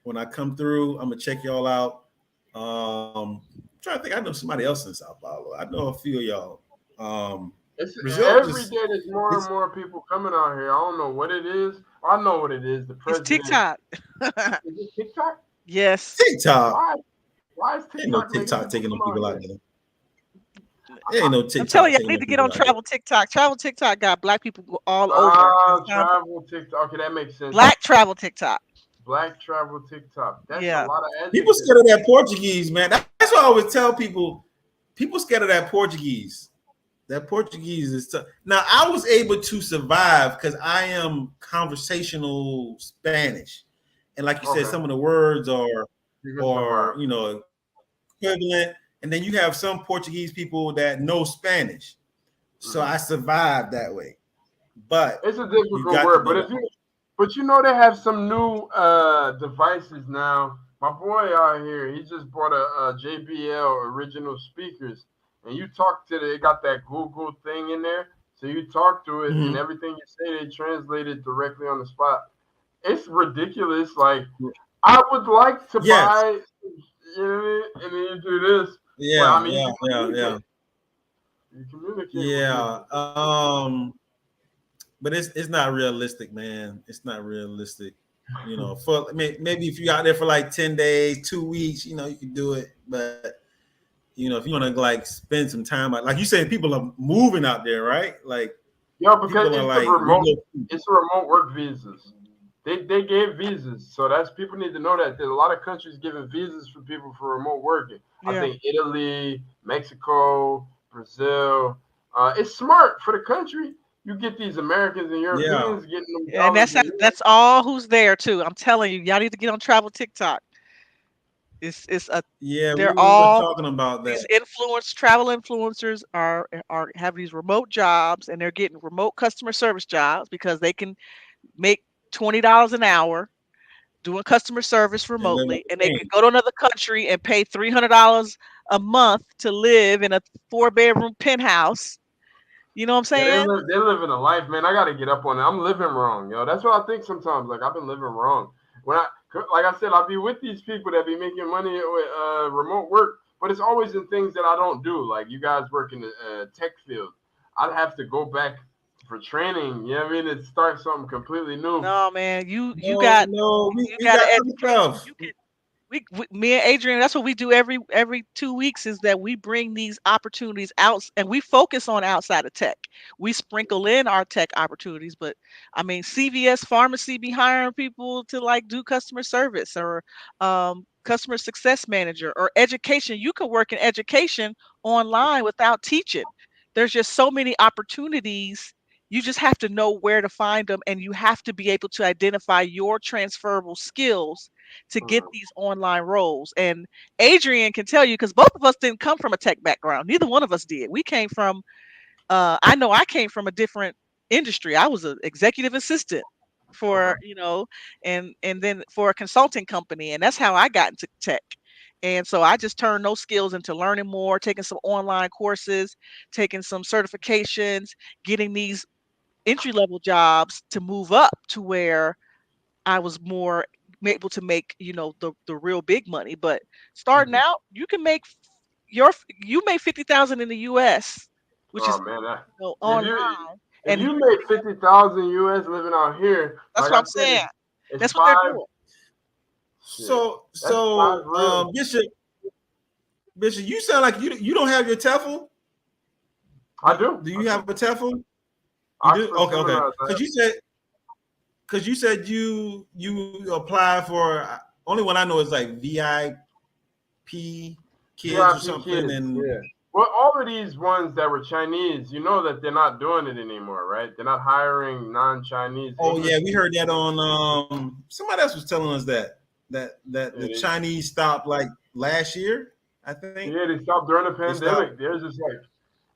When I come through, I'm gonna check y'all out. I'm trying to think. I know somebody else in Sao Paulo. I know a few of y'all. It's Brazil every just day. There's more and it's more people coming out here. I don't know what it is. I know what it is. The It's president. TikTok. Is it TikTok? Yes. TikTok. Why? Why is Ain't no TikTok making TikTok people taking them come out people out here? there. There ain't no I'm telling TikTok you, I taking need them to get people on out there. Travel TikTok. Travel TikTok got black people all over. Travel TikTok. Okay, that makes sense. Black travel TikTok. Black travel TikTok. That's a Yeah. lot of People adjectives. scared of that Portuguese, man. That's what I always tell people. People scared of that Portuguese. That Portuguese is tough. Now I was able to survive because I am conversational Spanish, and like you said, Okay, some of the words are, you can survive. equivalent. And then you have some Portuguese people that know Spanish, so I Mhm. survived that way. But It's a you difficult got to word, but know. if you, but they have some new devices now. My boy out here, he just bought a JBL original speakers, and you talk to it got that Google thing in there, so you talk to it, and Mhm. everything you say they translate it directly on the spot. It's ridiculous. Like I would like to Yes. buy, you know what I mean? And then you do this, but I Yeah. mean Yeah. Yeah. you communicate with Yeah. people. But it's not realistic, man. It's not realistic. For maybe if you out there for like 10 days, 2 weeks, you can do it. But if you want to like spend some time, like you said, people are moving out there, right? Like Yeah, because people are it's the like remote. It's the remote work visas. They gave visas, so that's people need to know that there's a lot of countries giving visas for people for remote working. I Yeah. think Italy, Mexico, Brazil. It's smart for the country. You get these Americans and Yeah. Europeans getting them And dollars a year. that's all who's there too. I'm telling you, y'all need to get on travel TikTok. It's a Yeah, they're we were all talking about that. these travel influencers are have these remote jobs and they're getting remote customer service jobs because they can make $20 an hour doing customer service And then remotely, and they could go to another country and pay $300 a month to live in a 4-bedroom penthouse. You know what I'm Yeah, saying? they're living a life, man. I got to get up on it. I'm living wrong, yo. That's what I think sometimes. Like I've been living wrong. When like I said, I'll be with these people that be making money with remote work, but it's always in things that I don't do. Like you guys work in the tech field, I'd have to go back for training. You know what I mean? And start something completely new. No, man, you no, got no, you we got got to other educate. stuff. You can me and Adrian, that's what we do every 2 weeks is that we bring these opportunities out and we focus on outside of tech. We sprinkle in our tech opportunities, but I mean CVS pharmacy be hiring people to like do customer service or customer success manager or education. You can work in education online without teaching. There's just so many opportunities. You just have to know where to find them and you have to be able to identify your transferable skills to get Mm. these online roles. And Adrian can tell you because both of us didn't come from a tech background. Neither one of us did. We came from I know I came from a different industry. I was an executive assistant for, Okay. and then for a consulting company. And that's how I got into tech. And so I just turned those skills into learning more, taking some online courses, taking some certifications, getting these entry level jobs to move up to where I was more able to make, the real big money. But starting Mhm. out, you can make you make 50,000 in the US, which Oh is man, if you online. if And you made 50,000 US living out here, that's like what I I'm said, saying. it's That's what they're five doing. shit. So That's five so real. Bishop, you sound like you don't have your TEFL. I do. Do I you do. have a TEFL? You do? Oxford Okay, okay. seminars. Because you said you apply for only one I know is like VIP kids or VIP something. kids. And Yeah. Well, all of these ones that were Chinese, you know that they're not doing it anymore, right? They're not hiring non-Chinese oh English yeah, we heard that speakers. on somebody else was telling us that Yeah, the Chinese stopped like last year, I think. they stopped during the They stopped. pandemic. They're just like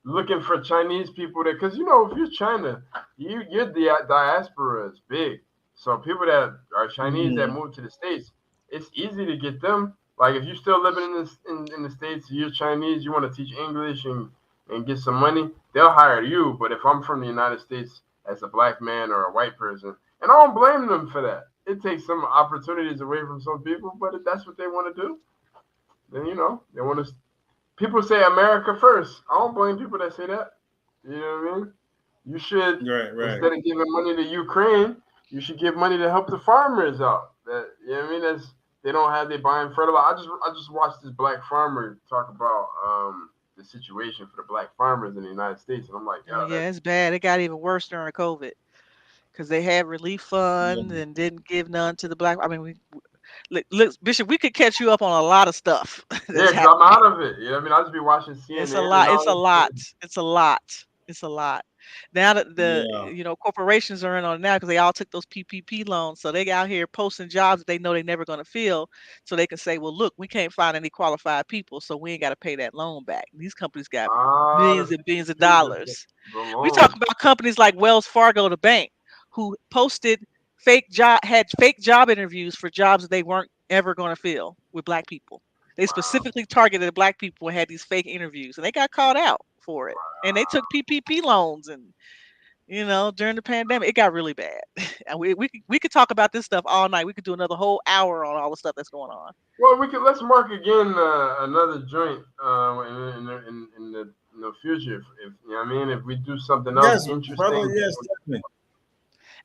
looking for Chinese people that, because you know, if you're China, your diaspora is big. So people that are Chinese that Mhm. move to the states, it's easy to get them. Like if you're still living in the states, you're Chinese, you want to teach English and get some money, they'll hire you. But if I'm from the United States as a black man or a white person, and I don't blame them for that. It takes some opportunities away from some people, but if that's what they want to do, then you know they want to. People say America first. I don't blame people that say that. You know what I mean? You should, Right, right. instead of giving money to Ukraine, you should give money to help the farmers out. That you know what I mean? That's they don't have they buying fertilizer. I just watched this black farmer talk about the situation for the black farmers in the United States, and I'm like, Oh yo, yeah, that's it's bad. It got even worse during COVID because they had relief funds Yeah. and didn't give none to the black. I mean, look, Bishop, we could catch you up on a lot of stuff yeah, that's because I'm happening. out of it. You know what I mean? I just be watching It's a CNN and lot. It's a all lot. this. It's a lot. It's a lot. Now that the Yeah. corporations are in on it now because they all took those PPP loans, so they out here posting jobs that they know they're never going to fill, so they can say, "Well, look, we can't find any qualified people, so we ain't got to pay that loan back." These companies got Ah, millions the and billions of the, dollars. the We talk loans. about companies like Wells Fargo, the bank, who posted had fake job interviews for jobs that they weren't ever going to fill with black people. They Wow. specifically targeted black people and had these fake interviews, and they got caught out for it. And they took PPP loans, and during the pandemic, it got really bad. And we could talk about this stuff all night. We could do another whole hour on all the stuff that's going on. Well, we could let's mark again another joint in the future. If you know what I mean, if we do something else Yes, brother. interesting. Yes, definitely.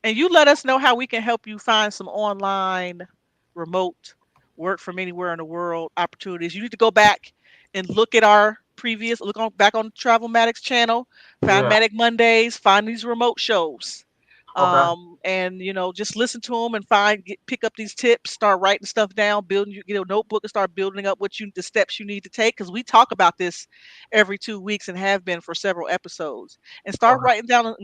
And you let us know how we can help you find some online remote work from anywhere in the world opportunities. You need to go back and look at our previous back on Travelmatics channel, find Yeah. Matic Mondays, find these remote shows. Okay. And just listen to them and pick up these tips, start writing stuff down, building you get a notebook and start building up the steps you need to take, because we talk about this every 2 weeks and have been for several episodes. And start Okay. writing down,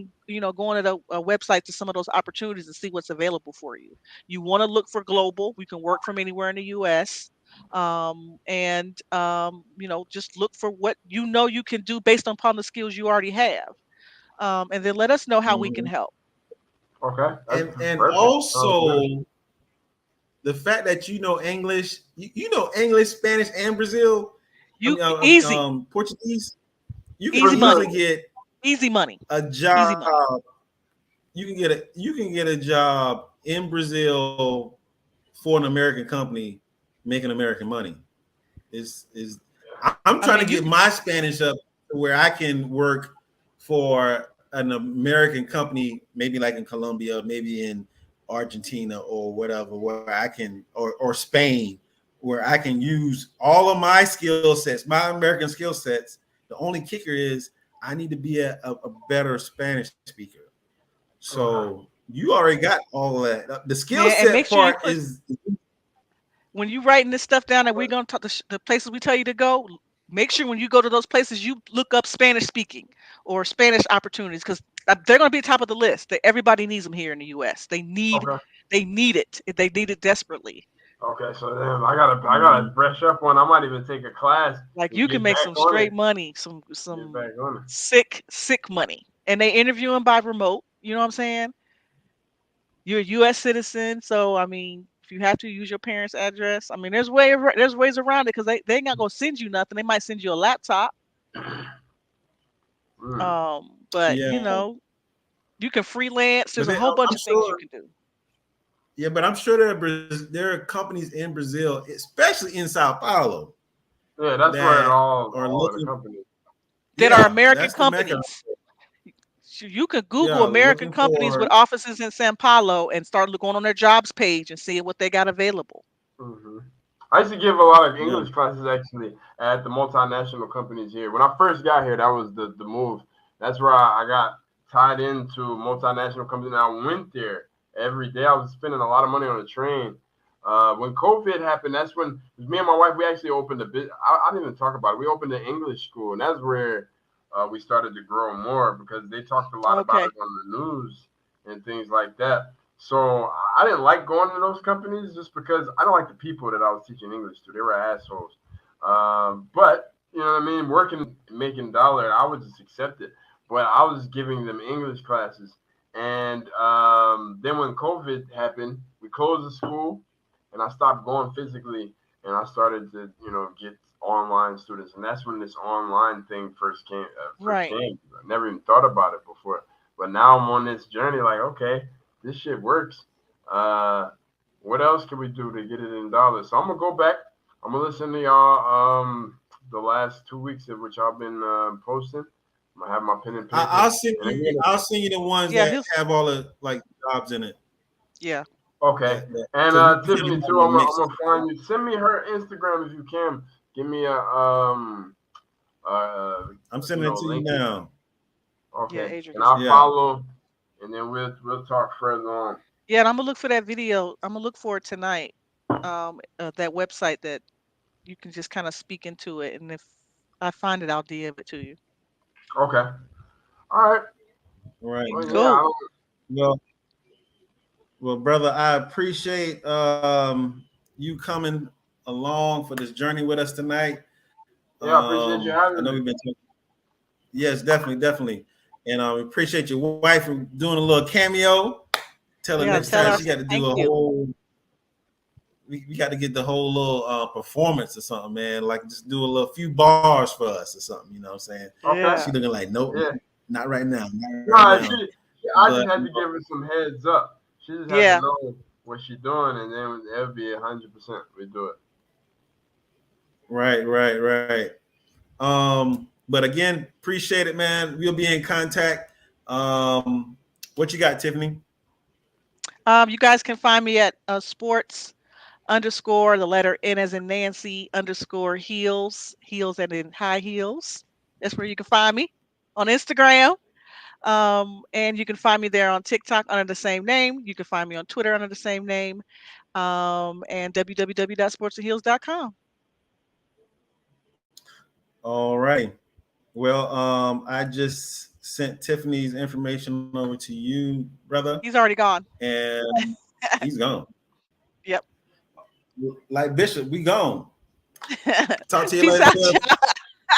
going to a website to some of those opportunities and see what's available for you. You want to look for global. We can work from anywhere in the U.S. And just look for what you can do based upon the skills you already have. And then let us know how we can Mhm. help. Okay. That's And perfect. Sounds good. also the fact that you know English, you know English, Spanish, and Brazil. You easy, Portuguese. You can For easy sure. easily money, get easy money, a easy money. job. You can get a job in Brazil for an American company making American money. Is I'm I trying to mean, you get can, my Spanish up to where I can work for an American company, maybe like in Colombia, maybe in Argentina or whatever, where I can or Spain, where I can use all of my skill sets, my American skill sets. The only kicker is I need to be a better Spanish speaker. Okay. So you already got all of that. The skill man, and make set sure you part put is when you writing this stuff down that we're gonna talk the places we tell you to go. Make sure when you go to those places, you look up Spanish speaking or Spanish opportunities, because they're gonna be top of the list. Everybody needs them here in the U.S. Okay. They need it. They need it desperately. Okay. So then I gotta brush up on. I might even take a class Like, and you can get make back some on straight it. money, Get some back on it. sick money, and they interviewing by remote. You know what I'm saying? You're a U.S. citizen, so I mean, if you have to use your parents' address, I mean, there's ways around it, because they ain't not gonna send you nothing. They might send you a laptop. Mm. But yeah. you can freelance. But There's a whole bunch I'm of things you sure, can do. yeah, but I'm sure there are companies in Brazil, especially in Sao Paulo, Yeah, that's where it that are all of the looking. companies. That are Yeah, American that's the mecca. companies. You could Google Yeah, American looking companies with for. offices in Sao Paulo and start going on their jobs page and seeing what they got available. Hmm. I used to give a lot of Yeah. English classes actually at the multinational companies here. When I first got here, that was the move. That's where I got tied into multinational companies. And I went there every day. I was spending a lot of money on the train. When COVID happened, that's when me and my wife we actually opened a bit. I didn't even talk about it. We opened an English school, and that's where we started to grow more because they talked a lot about Okay. it on the news and things like that. So I didn't like going to those companies just because I don't like the people that I was teaching English to. They were assholes. But you know what I mean? Working, making dollar, I would just accept it. But I was giving them English classes, and then when COVID happened, we closed the school, and I stopped going physically, and I started to get online students, and that's when this online thing first came. First Right. came. I never even thought about it before, but now I'm on this journey. Like, okay, this shit works. Uh, what else can we do to get it in dollars? So I'm gonna go back. I'm gonna listen to y'all. The last 2 weeks of which I've been posting. I'm gonna have my pen and paper, I'll send and I'm you. gonna. I'll send you the ones Yeah. that He'll. have all the like jobs in it. Yeah. Okay, That and because we pretty Tiffany much too. I'm mix. gonna find you. Send me her Instagram if you can. Give me a uh I'm sending it to you link. now. Yeah. Okay, Adrian and just I'll sent it. Yeah. follow, and then we'll talk further on. Yeah, and I'm gonna look for that video. I'm gonna look for it tonight. That website that you can just kind of speak into it, and if I find it, I'll DM it to you. Okay, all right. Right. Well, yeah, Cool. Well, well, brother, I appreciate you coming along for this journey with us tonight. yeah, I appreciate you I know having we've me. been talking. Yes, definitely, definitely. And we appreciate your wife for doing a little cameo. Tell her Yeah. next Tell time us. she got to do Thank a you. whole. We got to get the whole little performance or something, man. Like just do a little few bars for us or something. You know what I'm saying? Okay, Yeah. She looking like, nope, yeah. not right now, not right No, now. I But just had to give her some heads up. She just had to Yeah. know what she's doing, and then it'll be 100%. We do it. right. But again, appreciate it, man. We'll be in contact. What you got, Tiffany? You guys can find me at sports underscore the letter N as in Nancy underscore heels and in high heels. That's where you can find me on Instagram. And you can find me there on TikTok under the same name. You can find me on Twitter under the same name. And www.sportsandheels.com. All right. Well, I just sent Tiffany's information over to you, brother, He's already gone. and he's gone. Yep. Like Bishop, we gone. Talk to you Peace later. out, y'all.